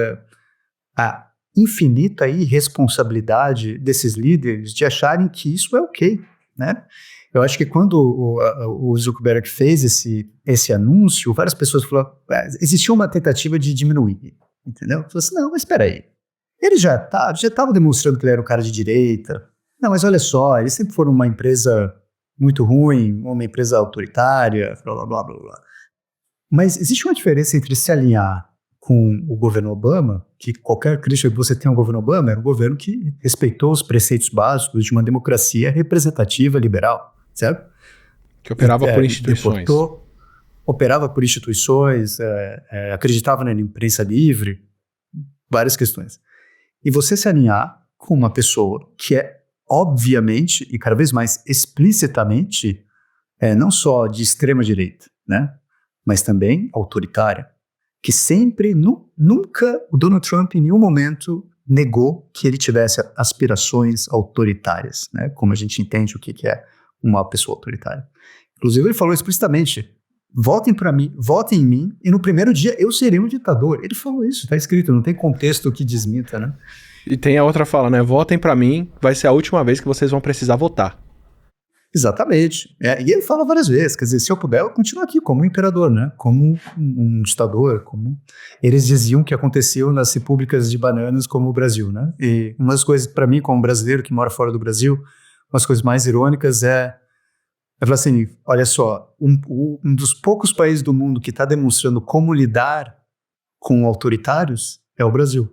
a infinita irresponsabilidade desses líderes de acharem que isso é ok, né? Eu acho que quando o Zuckerberg fez esse anúncio, várias pessoas falaram, existia uma tentativa de diminuir, entendeu? Falou assim, não, mas espera aí, ele já estava demonstrando que ele era um cara de direita, não, mas olha só, eles sempre foram uma empresa muito ruim, uma empresa autoritária, blá, blá, blá, blá, blá. Mas existe uma diferença entre se alinhar com o governo Obama, que qualquer crítica que você tem ao governo Obama era um governo que respeitou os preceitos básicos de uma democracia representativa liberal, certo? Que operava por instituições. Operava por instituições, acreditava na imprensa livre, várias questões. E você se alinhar com uma pessoa que é obviamente e cada vez mais explicitamente não só de extrema direita, né, mas também autoritária, que sempre, nunca o Donald Trump em nenhum momento negou que ele tivesse aspirações autoritárias, né, como a gente entende o que é uma pessoa autoritária. Inclusive ele falou explicitamente, votem para mim, votem em mim e no primeiro dia eu serei um ditador. Ele falou isso, está escrito, não tem contexto que desminta, né? E tem a outra fala, né? Votem pra mim, vai ser a última vez que vocês vão precisar votar. Exatamente. E ele fala várias vezes, quer dizer, se eu puder, eu continuo aqui como um imperador, né? Como um ditador, como eles diziam que aconteceu nas repúblicas de bananas como o Brasil, né? E uma das coisas, para mim, como brasileiro que mora fora do Brasil, uma das coisas mais irônicas é falar assim, olha só, um dos poucos países do mundo que está demonstrando como lidar com autoritários é o Brasil,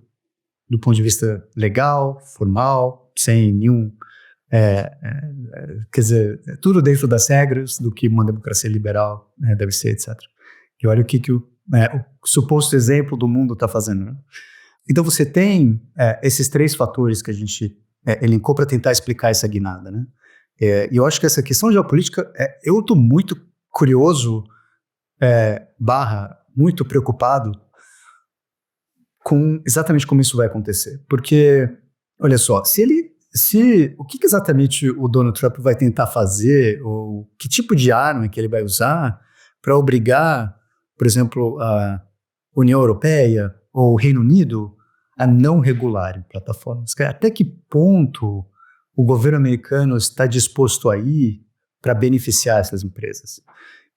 do ponto de vista legal, formal, sem nenhum... quer dizer, tudo dentro das regras do que uma democracia liberal deve ser, etc. E olha o que o suposto exemplo do mundo está fazendo. Né? Então você tem esses três fatores que a gente elencou para tentar explicar essa guinada. Né? E eu acho que essa questão geopolítica, eu estou muito curioso, muito preocupado com exatamente como isso vai acontecer. Porque, olha só, o que exatamente o Donald Trump vai tentar fazer, ou que tipo de arma que ele vai usar para obrigar, por exemplo, a União Europeia ou o Reino Unido a não regularem plataformas? Até que ponto o governo americano está disposto a ir para beneficiar essas empresas?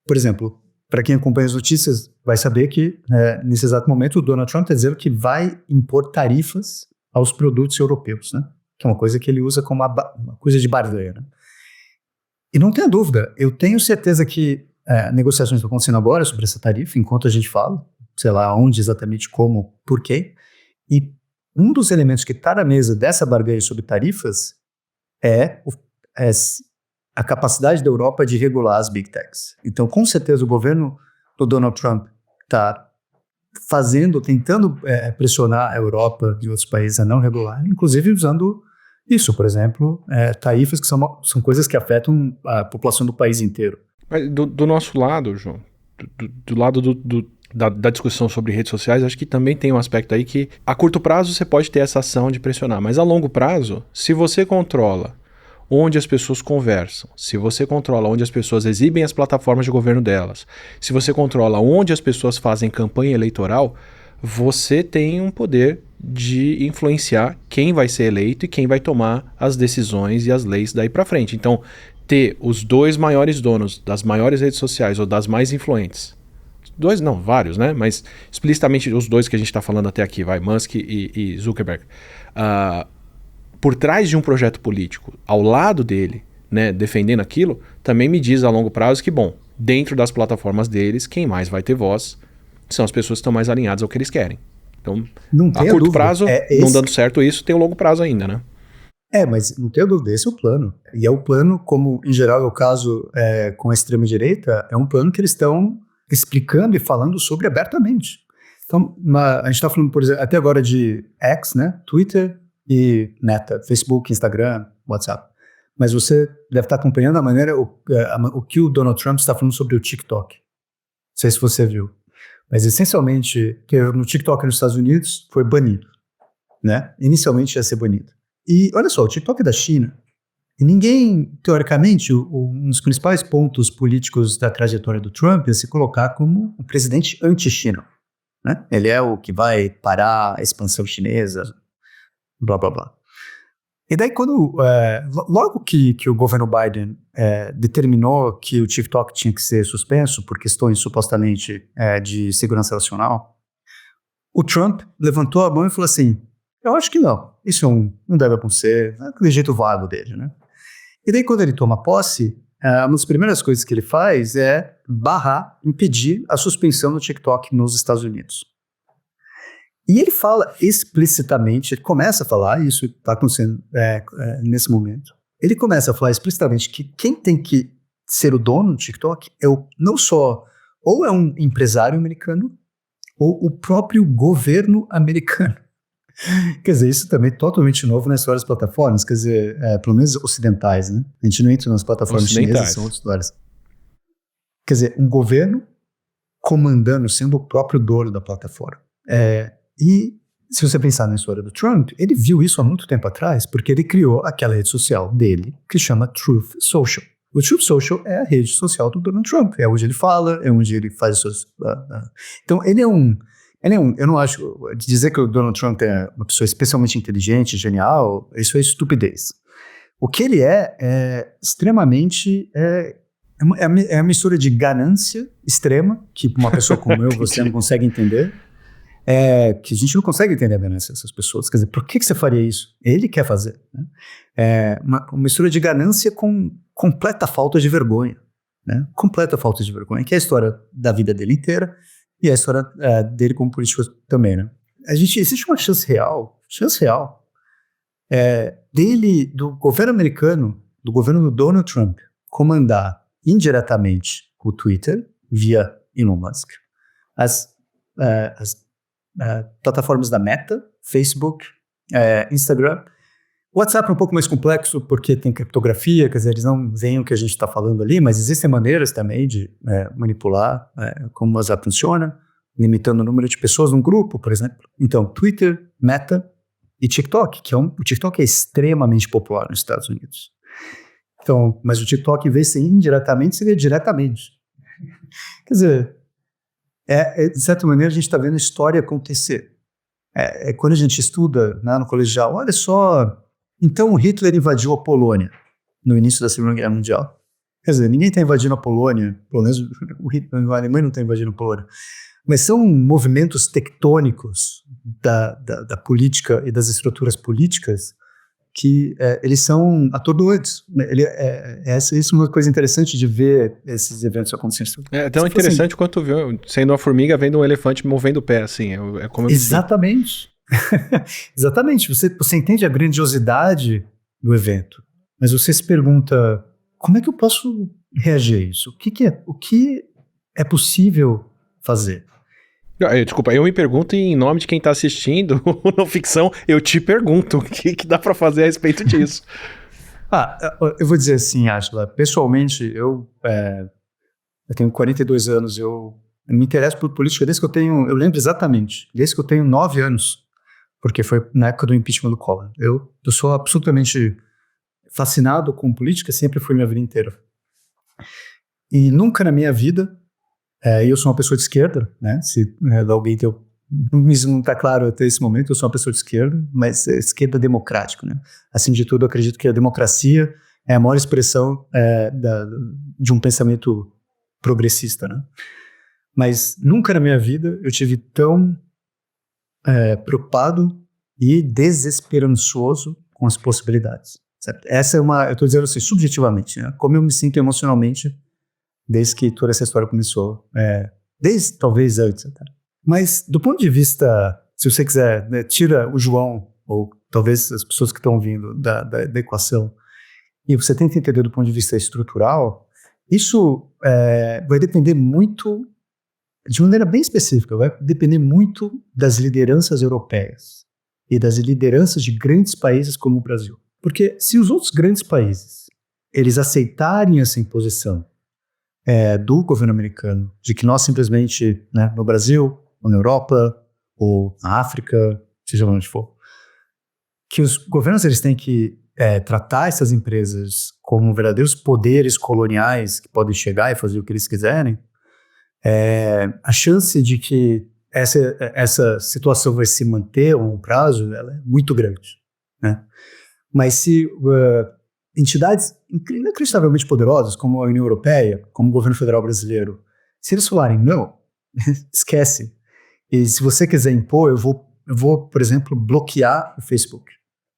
Por exemplo, para quem acompanha as notícias, vai saber que, nesse exato momento, o Donald Trump está dizendo que vai impor tarifas aos produtos europeus, né? Que é uma coisa que ele usa como uma coisa de barganha. Né? E não tenha dúvida, eu tenho certeza que negociações estão acontecendo agora sobre essa tarifa, enquanto a gente fala, sei lá onde exatamente, como, por quê. E um dos elementos que está na mesa dessa barganha sobre tarifas é a capacidade da Europa de regular as big techs. Então, com certeza, o governo do Donald Trump está tentando pressionar a Europa e outros países a não regular, inclusive usando isso, por exemplo, tarifas que são coisas que afetam a população do país inteiro. Mas do nosso lado, João, do lado da discussão sobre redes sociais, acho que também tem um aspecto aí que a curto prazo você pode ter essa ação de pressionar, mas a longo prazo, se você controla onde as pessoas conversam, se você controla onde as pessoas exibem as plataformas de governo delas, se você controla onde as pessoas fazem campanha eleitoral, você tem um poder de influenciar quem vai ser eleito e quem vai tomar as decisões e as leis daí para frente. Então, ter os dois maiores donos das maiores redes sociais ou das mais influentes, dois não, vários, né? Mas explicitamente os dois que a gente está falando até aqui, Musk e Zuckerberg, por trás de um projeto político, ao lado dele, né, defendendo aquilo, também me diz a longo prazo que, bom, dentro das plataformas deles, quem mais vai ter voz são as pessoas que estão mais alinhadas ao que eles querem. Então, a curto prazo, não dando certo isso, tem um longo prazo ainda, né? Mas não tenho dúvida, esse é o plano. E é o plano, como em geral é o caso com a extrema-direita, é um plano que eles estão explicando e falando sobre abertamente. Então, a gente está falando, por exemplo, até agora de X, né, Twitter e Meta, Facebook, Instagram, WhatsApp. Mas você deve estar acompanhando a maneira, o que o Donald Trump está falando sobre o TikTok. Não sei se você viu. Mas essencialmente, que no TikTok nos Estados Unidos foi banido. Né? Inicialmente ia ser banido. E olha só, o TikTok é da China. E ninguém, teoricamente, um dos principais pontos políticos da trajetória do Trump é se colocar como um presidente anti-China. Né? Ele é o que vai parar a expansão chinesa, blá, blá, blá. E daí logo que o governo Biden determinou que o TikTok tinha que ser suspenso por questões supostamente de segurança nacional, o Trump levantou a mão e falou assim, eu acho que não, isso não deve acontecer, é aquele jeito vago dele, né? E daí quando ele toma posse, uma das primeiras coisas que ele faz é impedir a suspensão do TikTok nos Estados Unidos. E ele fala explicitamente, ele começa a falar, isso está acontecendo nesse momento, ele começa a falar explicitamente que quem tem que ser o dono do TikTok não só ou é um empresário americano ou o próprio governo americano. Quer dizer, isso também é totalmente novo nas histórias das plataformas, quer dizer, pelo menos ocidentais, né? A gente não entra nas plataformas chinesas, são outras histórias. Quer dizer, um governo comandando, sendo o próprio dono da plataforma. E se você pensar na história do Trump, ele viu isso há muito tempo atrás, porque ele criou aquela rede social dele, que chama Truth Social. O Truth Social é a rede social do Donald Trump, é onde ele fala, é onde ele faz as suas... Então, ele é Eu não acho, dizer que o Donald Trump é uma pessoa especialmente inteligente, genial, isso é estupidez. O que ele é extremamente, é a mistura de ganância extrema, que uma pessoa como eu, você não consegue entender, que a gente não consegue entender a ganância dessas pessoas. Quer dizer, por que você faria isso? Ele quer fazer. Né? Uma mistura de ganância com completa falta de vergonha. Né? Completa falta de vergonha, que é a história da vida dele inteira, e a história dele como político também, né? Existe uma chance real, do governo americano, do governo do Donald Trump, comandar indiretamente o Twitter via Elon Musk. As plataformas da Meta, Facebook, Instagram. O WhatsApp é um pouco mais complexo porque tem criptografia, quer dizer, eles não veem o que a gente está falando ali, mas existem maneiras também de manipular como o WhatsApp funciona, limitando o número de pessoas num grupo, por exemplo. Então, Twitter, Meta e TikTok, o TikTok é extremamente popular nos Estados Unidos. Então, mas o TikTok, em vez de ser indiretamente, seria diretamente. Quer dizer, de certa maneira, a gente está vendo a história acontecer. Quando a gente estuda no colegial, olha só, então Hitler invadiu a Polônia no início da Segunda Guerra Mundial. Quer dizer, ninguém está invadindo a Polônia, pelo menos a Alemanha não está invadindo a Polônia, mas são movimentos tectônicos da política e das estruturas políticas que eles são atordoantes. Essa é uma coisa interessante de ver esses eventos acontecendo. É tão interessante quanto sendo uma formiga vendo um elefante movendo o pé, assim. Como exatamente. Exatamente. Você entende a grandiosidade do evento, mas você se pergunta, como é que eu posso reagir a isso? O que é possível fazer? Desculpa, eu me pergunto em nome de quem está assistindo no Ficção, eu te pergunto o que dá para fazer a respeito disso. Eu vou dizer assim, Ashla, pessoalmente, eu tenho 42 anos, eu me interesso por política desde que eu lembro exatamente, desde que eu tenho 9 anos, porque foi na época do impeachment do Collor. Eu sou absolutamente fascinado com política, sempre fui minha vida inteira. E nunca na minha vida, eu sou uma pessoa de esquerda, né? Se alguém não está claro até esse momento, eu sou uma pessoa de esquerda, mas esquerda democrática, né? Acima de tudo, eu acredito que a democracia é a maior expressão de um pensamento progressista, né? Mas nunca na minha vida eu tive tão preocupado e desesperançoso com as possibilidades, certo? Eu estou dizendo assim, subjetivamente, né? Como eu me sinto emocionalmente desde que toda essa história começou, desde talvez antes até. Mas do ponto de vista, se você quiser, né, tira o João, ou talvez as pessoas que estão vindo da equação, e você tenta entender do ponto de vista estrutural, isso vai depender muito, de maneira bem específica, vai depender muito das lideranças europeias e das lideranças de grandes países como o Brasil. Porque se os outros grandes países, eles aceitarem essa imposição do governo americano, de que nós simplesmente, né, no Brasil, ou na Europa, ou na África, seja onde for, que os governos eles têm que tratar essas empresas como verdadeiros poderes coloniais que podem chegar e fazer o que eles quiserem, a chance de que essa situação vai se manter a longo prazo, ela é muito grande, né? Mas se entidades inacreditavelmente poderosas, como a União Europeia, como o governo federal brasileiro, se eles falarem, não, esquece, e se você quiser impor, eu vou, por exemplo, bloquear o Facebook.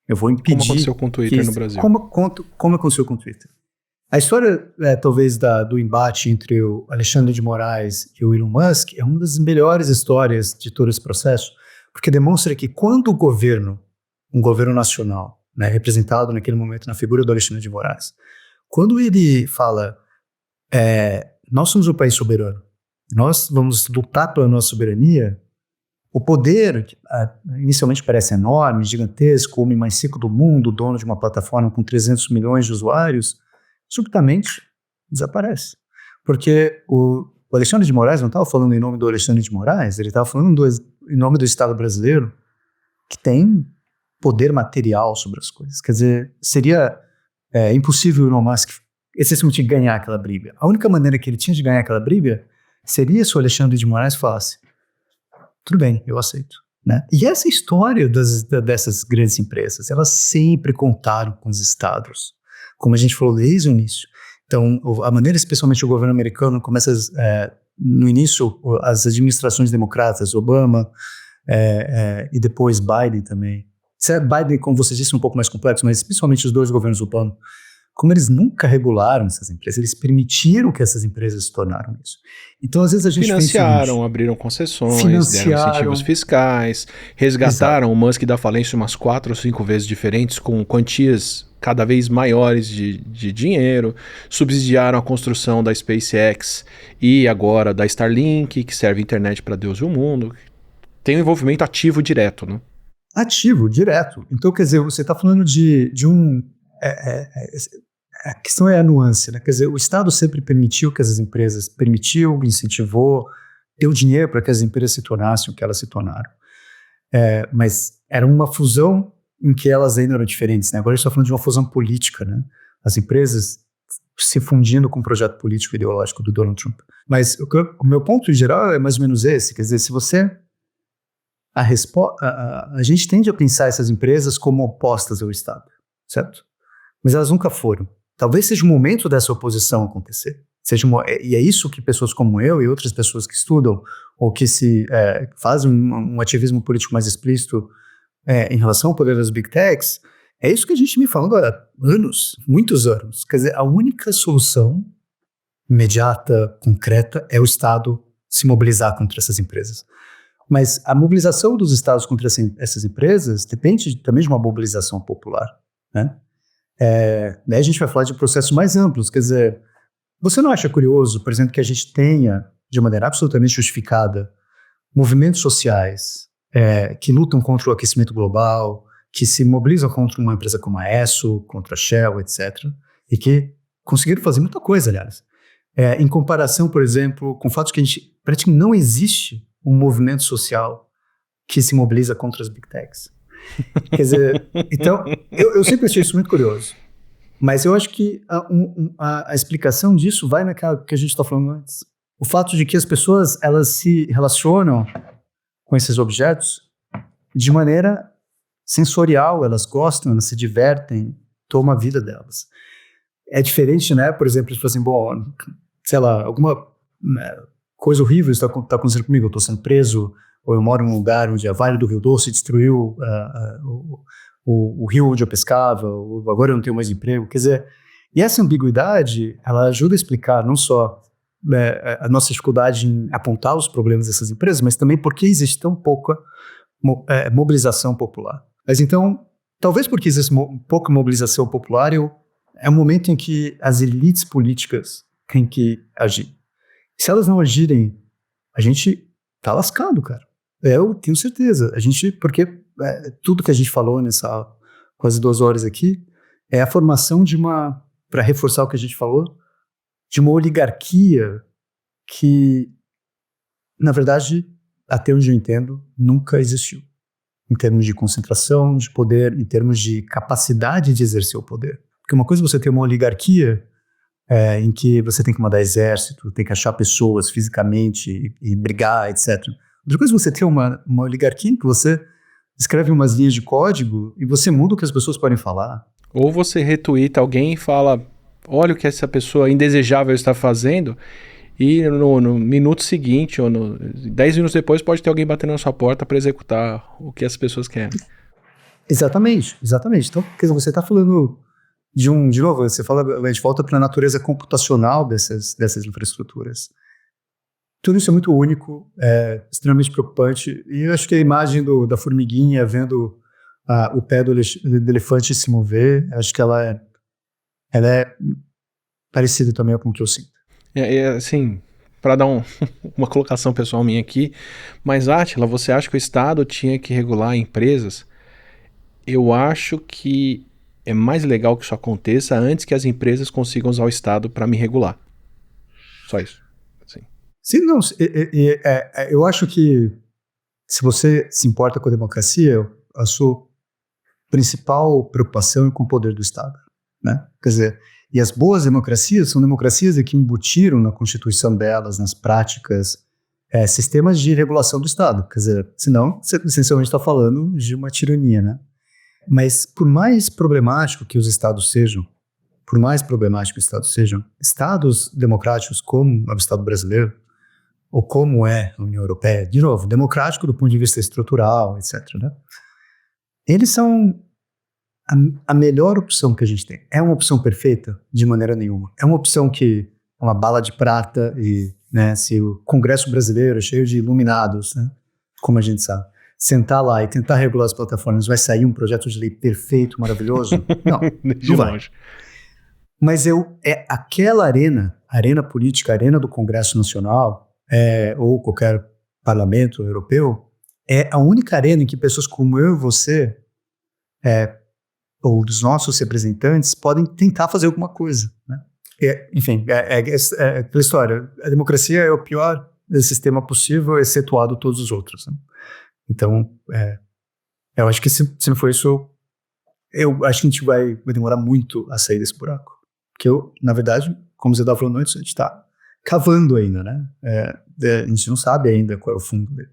Eu vou impedir... Como aconteceu com o Twitter no Brasil. Como aconteceu com o Twitter. A história, talvez, do embate entre o Alexandre de Moraes e o Elon Musk é uma das melhores histórias de todo esse processo, porque demonstra que quando um governo nacional, né, representado naquele momento na figura do Alexandre de Moraes, quando ele fala, nós somos um país soberano, nós vamos lutar pela nossa soberania, o poder, que inicialmente parece enorme, gigantesco, o homem mais rico do mundo, dono de uma plataforma com 300 milhões de usuários, subitamente desaparece. Porque o Alexandre de Moraes não estava falando em nome do Alexandre de Moraes, ele estava falando em nome do Estado brasileiro, que tem poder material sobre as coisas. Quer dizer, seria impossível o Elon Musk essencialmente ganhar aquela briga. A única maneira que ele tinha de ganhar aquela briga seria se o Alexandre de Moraes falasse, tudo bem, eu aceito. Né? E essa história dessas grandes empresas, elas sempre contaram com os estados, como a gente falou desde o início. Então, a maneira, especialmente o governo americano, começa no início, as administrações democratas, Obama e depois Biden também. Biden, como você disse, é um pouco mais complexo, mas principalmente os dois governos Obama, como eles nunca regularam essas empresas, eles permitiram que essas empresas se tornaram isso. Então, às vezes a gente financiaram, abriram concessões, deram incentivos fiscais, resgataram o Musk da falência umas 4 ou 5 vezes diferentes, com quantias cada vez maiores de dinheiro, subsidiaram a construção da SpaceX e agora da Starlink, que serve internet para Deus e o mundo. Tem um envolvimento ativo direto, né? Ativo, direto. Então, quer dizer, você está falando de um... a questão é a nuance, né? Quer dizer, o Estado sempre permitiu que essas empresas, incentivou, deu dinheiro para que as empresas se tornassem o que elas se tornaram. Mas era uma fusão em que elas ainda eram diferentes, né? Agora a gente está falando de uma fusão política, né? As empresas se fundindo com o projeto político e ideológico do Donald Trump. Mas o meu ponto em geral é mais ou menos esse, quer dizer, se você... A gente tende a pensar essas empresas como opostas ao Estado, certo? Mas elas nunca foram. Talvez seja o momento dessa oposição acontecer. E é isso que pessoas como eu e outras pessoas que estudam ou que fazem um ativismo político mais explícito em relação ao poder das Big Techs, é isso que a gente me falando há anos, muitos anos. Quer dizer, a única solução imediata, concreta, é o Estado se mobilizar contra essas empresas. Mas a mobilização dos Estados contra essas empresas depende também de uma mobilização popular, né? Daí a gente vai falar de processos mais amplos, quer dizer, você não acha curioso, por exemplo, que a gente tenha, de maneira absolutamente justificada, movimentos sociais que lutam contra o aquecimento global, que se mobilizam contra uma empresa como a Esso, contra a Shell, etc., e que conseguiram fazer muita coisa, aliás. Em comparação, por exemplo, com o fato de que praticamente não existe um movimento social que se mobiliza contra as Big Techs. Quer dizer, então, eu sempre achei isso muito curioso. Mas eu acho que a explicação disso vai naquela que a gente está falando antes. O fato de que as pessoas, elas se relacionam com esses objetos de maneira sensorial, elas gostam, elas se divertem, tomam a vida delas. É diferente, né? Por exemplo, eles falam assim, bom, sei lá, alguma coisa horrível está acontecendo comigo, eu estou sendo preso, ou eu moro em um lugar onde a Vale do Rio Doce destruiu o rio onde eu pescava, ou agora eu não tenho mais emprego. Quer dizer, e essa ambiguidade, ela ajuda a explicar não só a nossa dificuldade em apontar os problemas dessas empresas, mas também por que existe tão pouca mobilização popular. Mas então, talvez porque existe pouca mobilização popular, é um momento em que as elites políticas têm que agir. Se elas não agirem, a gente tá lascado, cara. Eu tenho certeza. Porque tudo que a gente falou nessa quase 2 horas aqui é a formação para reforçar o que a gente falou, de uma oligarquia que, na verdade, até onde eu entendo, nunca existiu. Em termos de concentração, de poder, em termos de capacidade de exercer o poder. Porque uma coisa é você ter uma oligarquia em que você tem que mandar exército, tem que achar pessoas fisicamente e brigar, etc. Outra coisa é você ter uma oligarquia em que você escreve umas linhas de código e você muda o que as pessoas podem falar. Ou você retuita alguém e fala, olha o que essa pessoa indesejável está fazendo, e no minuto seguinte, ou 10 minutos depois, pode ter alguém batendo na sua porta para executar o que as pessoas querem. Exatamente. Então, quer dizer, você está falando de novo, você fala, a gente volta para a natureza computacional dessas infraestruturas. Tudo isso é muito único, extremamente preocupante, e eu acho que a imagem da formiguinha vendo o pé do elefante se mover, acho que ela é parecida também com o que eu sinto. Assim, para dar uma colocação pessoal minha aqui, mas Átila, você acha que o Estado tinha que regular empresas? Eu acho que é mais legal que isso aconteça antes que as empresas consigam usar o Estado para me regular. Só isso. Assim. Sim, não. Eu acho que se você se importa com a democracia, a sua principal preocupação é com o poder do Estado, né? Quer dizer, e as boas democracias são democracias que embutiram na constituição delas, nas práticas, sistemas de regulação do Estado. Quer dizer, senão, você essencialmente está falando de uma tirania, né? Mas por mais problemático que os Estados sejam, Estados democráticos como o Estado brasileiro, ou como é a União Europeia, de novo, democrático do ponto de vista estrutural, etc., né? Eles são a melhor opção que a gente tem. É uma opção perfeita? De maneira nenhuma. É uma opção que é uma bala de prata e, né, se o Congresso brasileiro é cheio de iluminados, né, como a gente sabe, sentar lá e tentar regular as plataformas, vai sair um projeto de lei perfeito, maravilhoso? Não, não vai. Mas aquela arena política, arena do Congresso Nacional, ou qualquer parlamento europeu, é a única arena em que pessoas como eu e você, ou os nossos representantes, podem tentar fazer alguma coisa, né? Enfim, aquela história, a democracia é o pior sistema possível, excetuado todos os outros, né? Então, eu acho que se não for isso, eu acho que a gente vai demorar muito a sair desse buraco. Porque na verdade, como você estava falando antes, a gente está cavando ainda, né? A gente não sabe ainda qual é o fundo dele.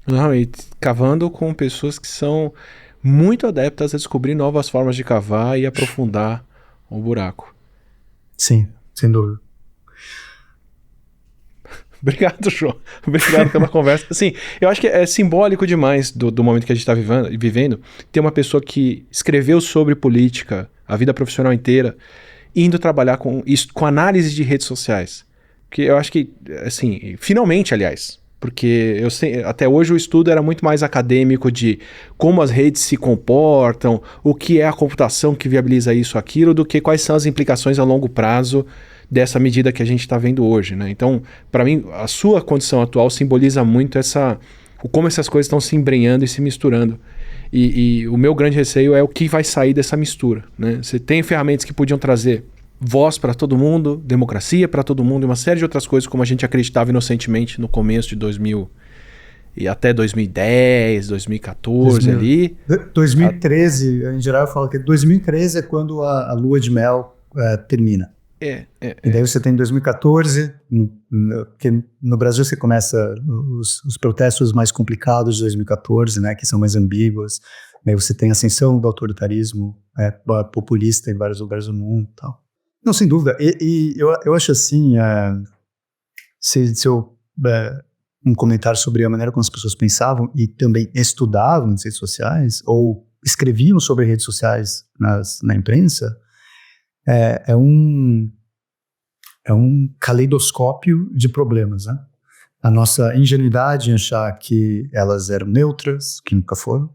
Não, e cavando com pessoas que são muito adeptas a descobrir novas formas de cavar e aprofundar o buraco. Sim, sem dúvida. Obrigado, João. Obrigado pela conversa. Assim, eu acho que é simbólico demais do momento que a gente está vivendo ter uma pessoa que escreveu sobre política a vida profissional inteira, indo trabalhar com análise de redes sociais. Porque eu acho que, assim, finalmente, aliás, porque eu sei, até hoje o estudo era muito mais acadêmico de como as redes se comportam, o que é a computação que viabiliza isso, aquilo, do que quais são as implicações a longo prazo dessa medida que a gente está vendo hoje, né? Então, para mim, a sua condição atual simboliza muito como essas coisas estão se embrenhando e se misturando. E o meu grande receio é o que vai sair dessa mistura, né? Você tem ferramentas que podiam trazer voz para todo mundo, democracia para todo mundo e uma série de outras coisas como a gente acreditava inocentemente no começo de 2000 e até 2010, 2014 ali. 2013, em geral eu falo que 2013 é quando a lua de mel termina. E daí você tem 2014, que no Brasil você começa os protestos mais complicados de 2014, né, que são mais ambíguos. Daí você tem a ascensão do autoritarismo populista em vários lugares do mundo e tal. Não, sem dúvida. E eu acho assim, um comentário sobre a maneira como as pessoas pensavam e também estudavam nas redes sociais, ou escreviam sobre redes sociais na imprensa, é um caleidoscópio de problemas, né? A nossa ingenuidade em achar que elas eram neutras, que nunca foram,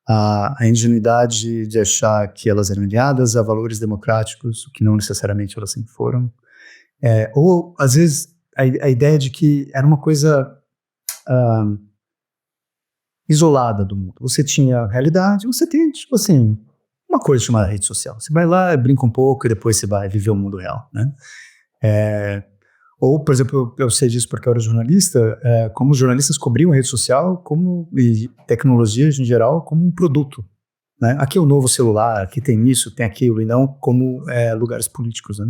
a ingenuidade de achar que elas eram aliadas a valores democráticos, que não necessariamente elas sempre foram, ou às vezes a ideia de que era uma coisa isolada do mundo. Você tinha a realidade, você tem, tipo assim, uma coisa chamada rede social. Você vai lá, brinca um pouco e depois você vai viver o mundo real, né? Ou, por exemplo, eu sei disso porque eu era jornalista, como os jornalistas cobriam a rede social e tecnologias em geral como um produto, né? Aqui é o novo celular, aqui tem isso, tem aquilo, e não como lugares políticos, né?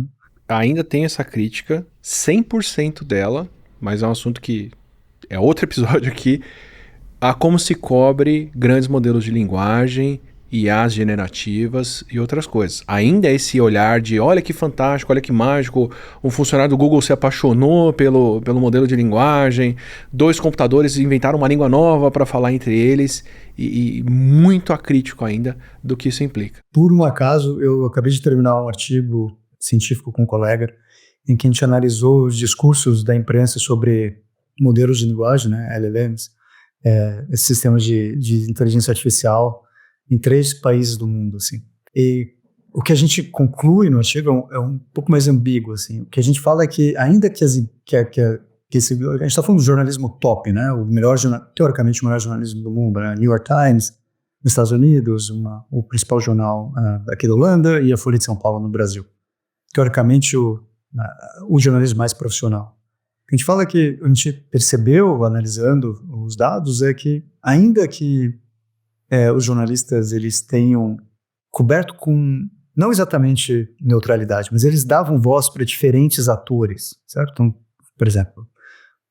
Ainda tem essa crítica, 100% dela, mas é um assunto que é outro episódio aqui, a como se cobre grandes modelos de linguagem, IAs generativas e outras coisas. Ainda é esse olhar de olha que fantástico, olha que mágico, um funcionário do Google se apaixonou pelo modelo de linguagem, 2 computadores inventaram uma língua nova para falar entre eles e muito acrítico ainda do que isso implica. Por um acaso, eu acabei de terminar um artigo científico com um colega em que a gente analisou os discursos da imprensa sobre modelos de linguagem, né, LLMs, esses sistemas de inteligência artificial em 3 países do mundo, assim. E o que a gente conclui no artigo é um pouco mais ambíguo, assim. O que a gente fala é que, ainda que a gente está falando do jornalismo top, né? Teoricamente o melhor jornalismo do mundo, né? New York Times, nos Estados Unidos, o principal jornal aqui da Holanda e a Folha de São Paulo no Brasil. Teoricamente o jornalismo mais profissional. O que a gente fala é que a gente percebeu, analisando os dados, é que ainda que os jornalistas eles tenham coberto com, não exatamente neutralidade, mas eles davam voz para diferentes atores, certo? Então, por exemplo,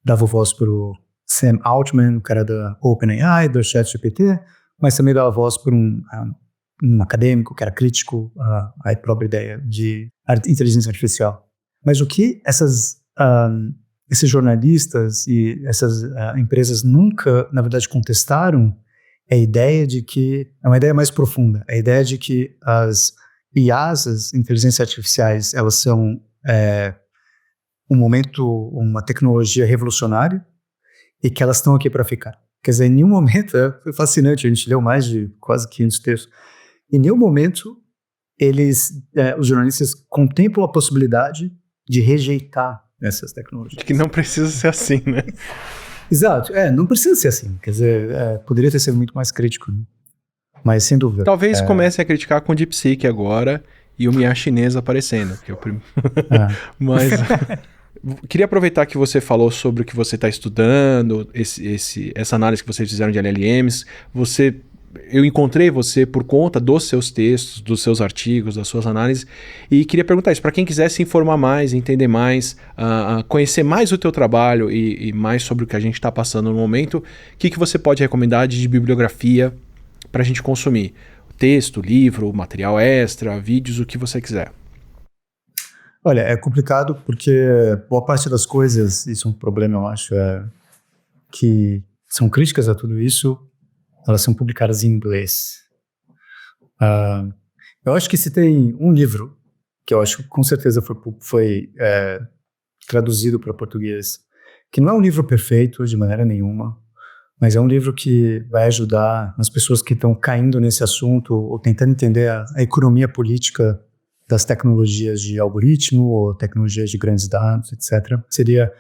dava voz para o Sam Altman, o cara da OpenAI, do ChatGPT, mas também dava voz para um acadêmico que era crítico à própria ideia de inteligência artificial. Mas o que esses jornalistas e essas empresas nunca, na verdade, contestaram é a ideia de que, é uma ideia mais profunda, a ideia de que as IAs, as inteligências artificiais, elas são uma tecnologia revolucionária e que elas estão aqui para ficar. Quer dizer, em nenhum momento, foi fascinante, a gente leu mais de quase 500 textos, em nenhum momento os jornalistas contemplam a possibilidade de rejeitar essas tecnologias. Que não precisa ser assim, né? Exato, não precisa ser assim, quer dizer, poderia ter sido muito mais crítico, né? Mas sem dúvida. Talvez comecem a criticar com o DeepSeek agora e o IA chinês aparecendo. Que Mas queria aproveitar que você falou sobre o que você está estudando, essa análise que vocês fizeram de LLMs. Eu encontrei você por conta dos seus textos, dos seus artigos, das suas análises, e queria perguntar isso para quem quiser se informar mais, entender mais, conhecer mais o teu trabalho e mais sobre o que a gente está passando no momento. O que você pode recomendar de bibliografia para a gente consumir? Texto, livro, material extra, vídeos, o que você quiser. Olha, é complicado porque boa parte das coisas, isso é um problema, eu acho, que são críticas a tudo isso, elas são publicadas em inglês. Eu acho que se tem um livro, que eu acho que com certeza foi traduzido para português, que não é um livro perfeito de maneira nenhuma, mas é um livro que vai ajudar as pessoas que estão caindo nesse assunto ou tentando entender a economia política das tecnologias de algoritmo ou tecnologias de grandes dados, etc. Seria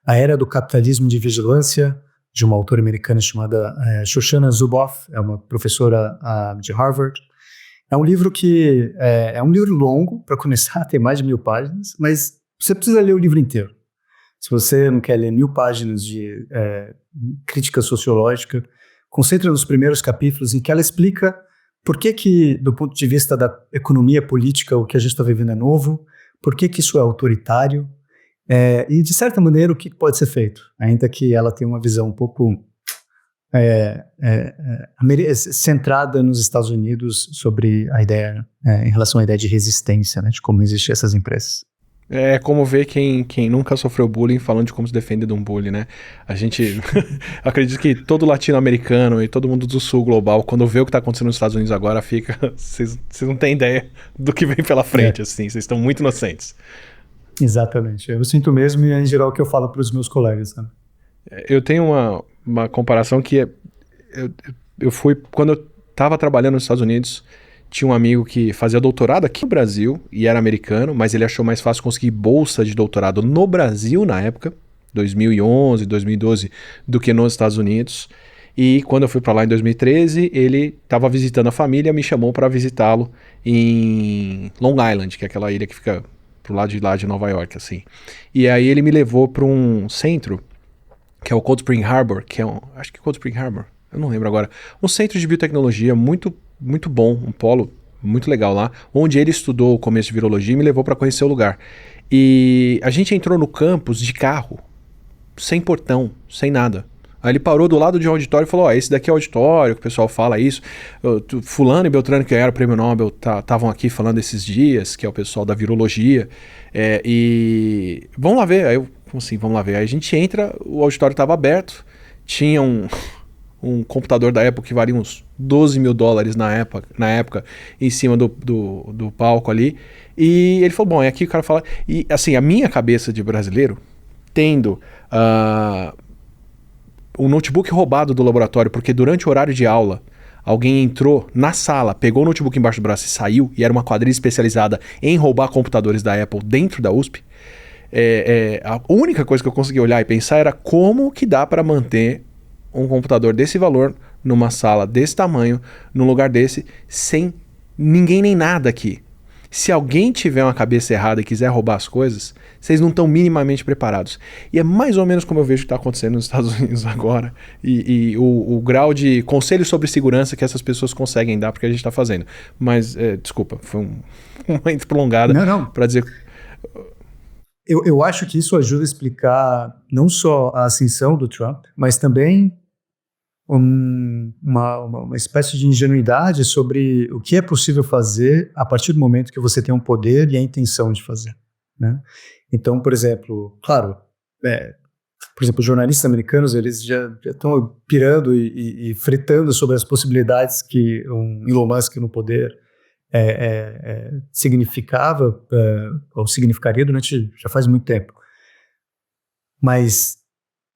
A Era do Capitalismo de Vigilância, de uma autora americana chamada Shoshana Zuboff, é uma professora de Harvard. É um livro que é um livro longo, para começar, tem mais de 1000 páginas, mas você precisa ler o livro inteiro. Se você não quer ler 1000 páginas de crítica sociológica, concentra nos primeiros capítulos em que ela explica por que, do ponto de vista da economia política, o que a gente está vivendo é novo, por que isso é autoritário, e, de certa maneira, o que pode ser feito, ainda que ela tenha uma visão um pouco centrada nos Estados Unidos sobre a ideia, em relação à ideia de resistência, né, de como existem essas empresas. É como ver quem nunca sofreu bullying falando de como se defender de um bullying, né? A gente acredito que todo latino-americano e todo mundo do sul global, quando vê o que está acontecendo nos Estados Unidos agora, fica... Vocês não têm ideia do que vem pela frente, assim. Vocês estão muito inocentes. Exatamente. Eu sinto mesmo e é em geral o que eu falo para os meus colegas, né? Eu tenho uma comparação que eu fui... Quando eu estava trabalhando nos Estados Unidos... Tinha um amigo que fazia doutorado aqui no Brasil e era americano, mas ele achou mais fácil conseguir bolsa de doutorado no Brasil na época, 2011, 2012, do que nos Estados Unidos. E quando eu fui para lá em 2013, ele estava visitando a família, me chamou para visitá-lo em Long Island, que é aquela ilha que fica pro lado de lá de Nova York, assim. E aí ele me levou para um centro, que é o Cold Spring Harbor, acho que é Cold Spring Harbor, eu não lembro agora, um centro de biotecnologia muito bom, um polo muito legal lá, onde ele estudou o começo de virologia e me levou para conhecer o lugar. E a gente entrou no campus de carro, sem portão, sem nada. Aí ele parou do lado de um auditório e falou, esse daqui é o auditório, que o pessoal fala isso. Fulano e Beltrano, que ganharam o prêmio Nobel, estavam aqui falando esses dias, que é o pessoal da virologia. E vamos lá ver. Aí eu, como assim, vamos lá ver? Aí a gente entra, o auditório estava aberto, tinha um computador da Apple que valia uns $12 mil na época em cima do palco ali. E ele falou, bom, é aqui que o cara fala... E assim, a minha cabeça de brasileiro, tendo um notebook roubado do laboratório, porque durante o horário de aula, alguém entrou na sala, pegou o notebook embaixo do braço e saiu, e era uma quadrilha especializada em roubar computadores da Apple dentro da USP. A única coisa que eu consegui olhar e pensar era como que dá para manter um computador desse valor, numa sala desse tamanho, num lugar desse, sem ninguém nem nada aqui. Se alguém tiver uma cabeça errada e quiser roubar as coisas, vocês não estão minimamente preparados. E é mais ou menos como eu vejo que está acontecendo nos Estados Unidos agora, e o grau de conselho sobre segurança que essas pessoas conseguem dar porque a gente está fazendo. Mas, desculpa, foi uma prolongada para dizer... eu acho que isso ajuda a explicar não só a ascensão do Trump, mas também uma espécie de ingenuidade sobre o que é possível fazer a partir do momento que você tem um poder e a intenção de fazer, né? Então, por exemplo, claro, por exemplo, os jornalistas americanos, eles já estão pirando e fritando sobre as possibilidades que um Elon Musk no poder significava ou significaria já faz muito tempo. Mas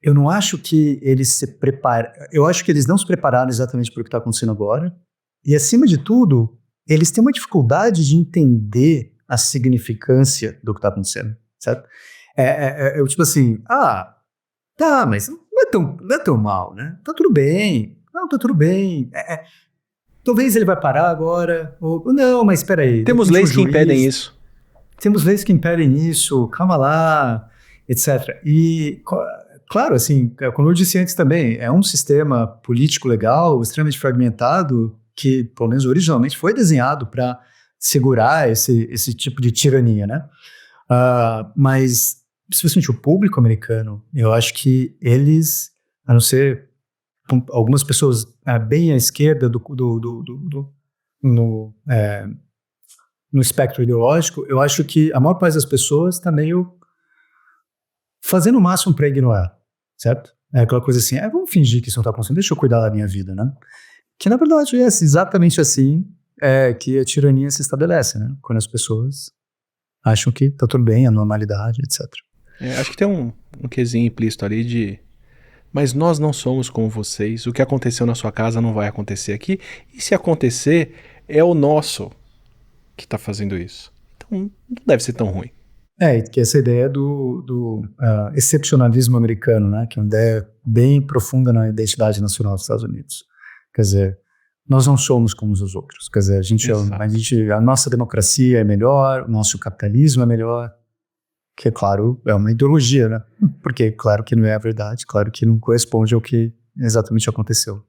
eu não acho que eles se preparam. Eu acho que eles não se prepararam exatamente para o que está acontecendo agora. E, acima de tudo, eles têm uma dificuldade de entender a significância do que está acontecendo, certo? Eu tipo assim, tá, mas não é tão mal, né? Tá tudo bem. Não, tá tudo bem. Talvez ele vai parar agora. Ou não, mas espera aí. Temos leis que impedem isso. Temos leis que impedem isso. Calma lá, etc. E, claro, assim, como eu disse antes também, é um sistema político legal, extremamente fragmentado, que, pelo menos originalmente, foi desenhado para segurar esse tipo de tirania, né? Mas, especialmente o público americano, eu acho que eles, a não ser algumas pessoas bem à esquerda no espectro ideológico, eu acho que a maior parte das pessoas está meio fazendo o máximo para ignorar, certo? É aquela coisa assim, vamos fingir que isso não está acontecendo, deixa eu cuidar da minha vida, né? Que, na verdade, é exatamente assim que a tirania se estabelece, né? Quando as pessoas acham que está tudo bem, a normalidade, etc. Acho que tem um quesinho implícito ali de... Mas nós não somos como vocês, o que aconteceu na sua casa não vai acontecer aqui, e se acontecer, é o nosso que está fazendo isso. Então, não deve ser tão ruim. Que essa ideia do excepcionalismo americano, né? Que é uma ideia bem profunda na identidade nacional dos Estados Unidos. Quer dizer, nós não somos como os outros. Quer dizer, a nossa democracia é melhor, o nosso capitalismo é melhor, que, claro, é uma ideologia, né? Porque, claro que não é a verdade, claro que não corresponde ao que exatamente aconteceu.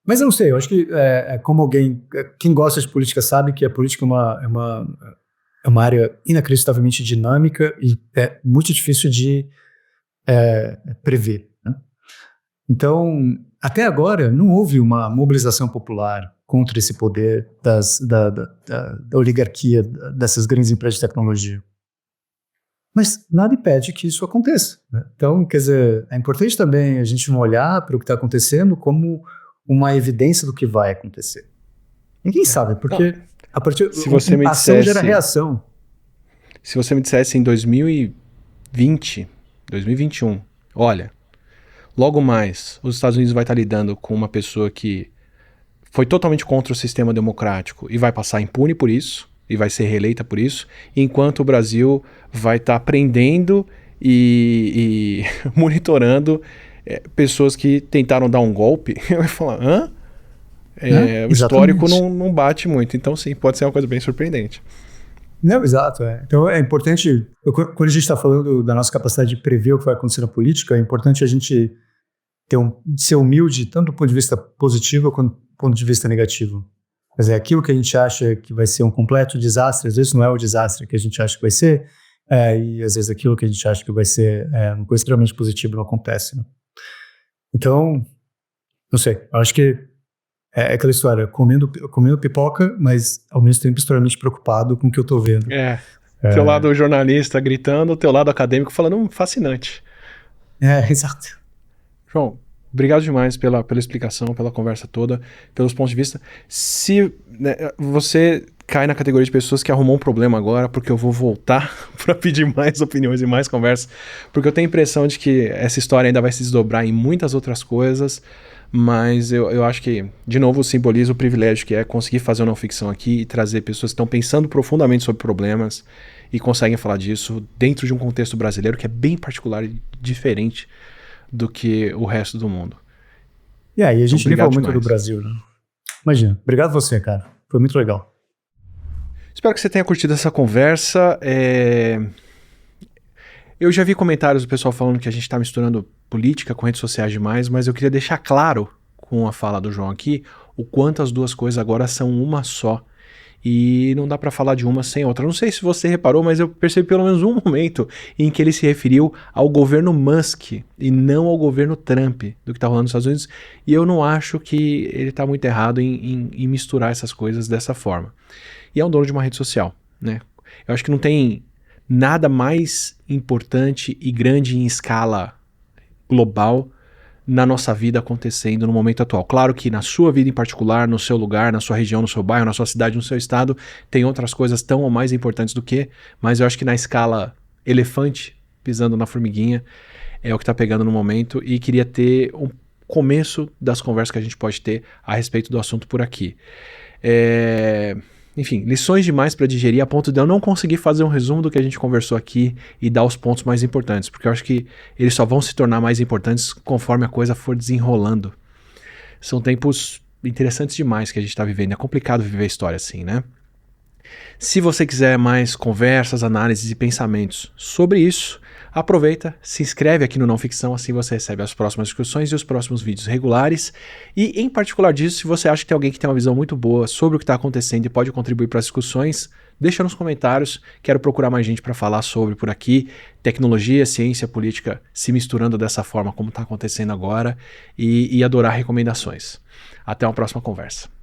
Mas eu não sei, eu acho que como quem gosta de política sabe que a política é uma área inacreditavelmente dinâmica e é muito difícil de prever, né? Então, até agora, não houve uma mobilização popular contra esse poder da oligarquia dessas grandes empresas de tecnologia. Mas nada impede que isso aconteça, né? Então, quer dizer, é importante também a gente não olhar para o que está acontecendo como uma evidência do que vai acontecer. Ninguém sabe, porque a partir da ação gera reação. Se você me dissesse em 2020, 2021, olha, logo mais os Estados Unidos vai estar lidando com uma pessoa que foi totalmente contra o sistema democrático e vai passar impune por isso, e vai ser reeleita por isso, enquanto o Brasil vai estar aprendendo e monitorando pessoas que tentaram dar um golpe. Eu ia falar, o histórico não bate muito, então sim, pode ser uma coisa bem surpreendente. Não, exato. Então é importante, quando a gente está falando da nossa capacidade de prever o que vai acontecer na política, é importante a gente ser humilde, tanto do ponto de vista positivo quanto do ponto de vista negativo. Quer dizer, aquilo que a gente acha que vai ser um completo desastre, às vezes não é o desastre que a gente acha que vai ser, e às vezes aquilo que a gente acha que vai ser uma coisa extremamente positiva não acontece, né? Então, não sei, eu acho que é aquela história, comendo pipoca, mas ao mesmo tempo extremamente preocupado com o que eu estou vendo. Teu lado jornalista gritando, teu lado acadêmico falando, fascinante. Exato. João, obrigado demais pela explicação, pela conversa toda, pelos pontos de vista. Se você cai na categoria de pessoas que arrumou um problema agora, porque eu vou voltar para pedir mais opiniões e mais conversas, porque eu tenho a impressão de que essa história ainda vai se desdobrar em muitas outras coisas, mas eu acho que, de novo, simboliza o privilégio que é conseguir fazer uma não ficção aqui e trazer pessoas que estão pensando profundamente sobre problemas e conseguem falar disso dentro de um contexto brasileiro que é bem particular e diferente do que o resto do mundo. E aí, a gente nem falou muito do Brasil, né? Imagina. Obrigado a você, cara. Foi muito legal. Espero que você tenha curtido essa conversa. Eu já vi comentários do pessoal falando que a gente está misturando política com redes sociais demais, mas eu queria deixar claro, com a fala do João aqui, o quanto as duas coisas agora são uma só. E não dá para falar de uma sem outra. Não sei se você reparou, mas eu percebi pelo menos um momento em que ele se referiu ao governo Musk e não ao governo Trump do que está rolando nos Estados Unidos. E eu não acho que ele está muito errado em misturar essas coisas dessa forma. E é um dono de uma rede social, né? Eu acho que não tem nada mais importante e grande em escala global na nossa vida acontecendo no momento atual. Claro que na sua vida em particular, no seu lugar, na sua região, no seu bairro, na sua cidade, no seu estado, tem outras coisas tão ou mais importantes do que, mas eu acho que na escala elefante, pisando na formiguinha, é o que está pegando no momento e queria ter um começo das conversas que a gente pode ter a respeito do assunto por aqui. Enfim, lições demais para digerir a ponto de eu não conseguir fazer um resumo do que a gente conversou aqui e dar os pontos mais importantes, porque eu acho que eles só vão se tornar mais importantes conforme a coisa for desenrolando. São tempos interessantes demais que a gente está vivendo, é complicado viver a história assim, né? Se você quiser mais conversas, análises e pensamentos sobre isso, aproveita, se inscreve aqui no Não Ficção, assim você recebe as próximas discussões e os próximos vídeos regulares. E em particular disso, se você acha que tem alguém que tem uma visão muito boa sobre o que está acontecendo e pode contribuir para as discussões, deixa nos comentários, quero procurar mais gente para falar sobre por aqui, tecnologia, ciência, política se misturando dessa forma como está acontecendo agora e adorar recomendações. Até uma próxima conversa.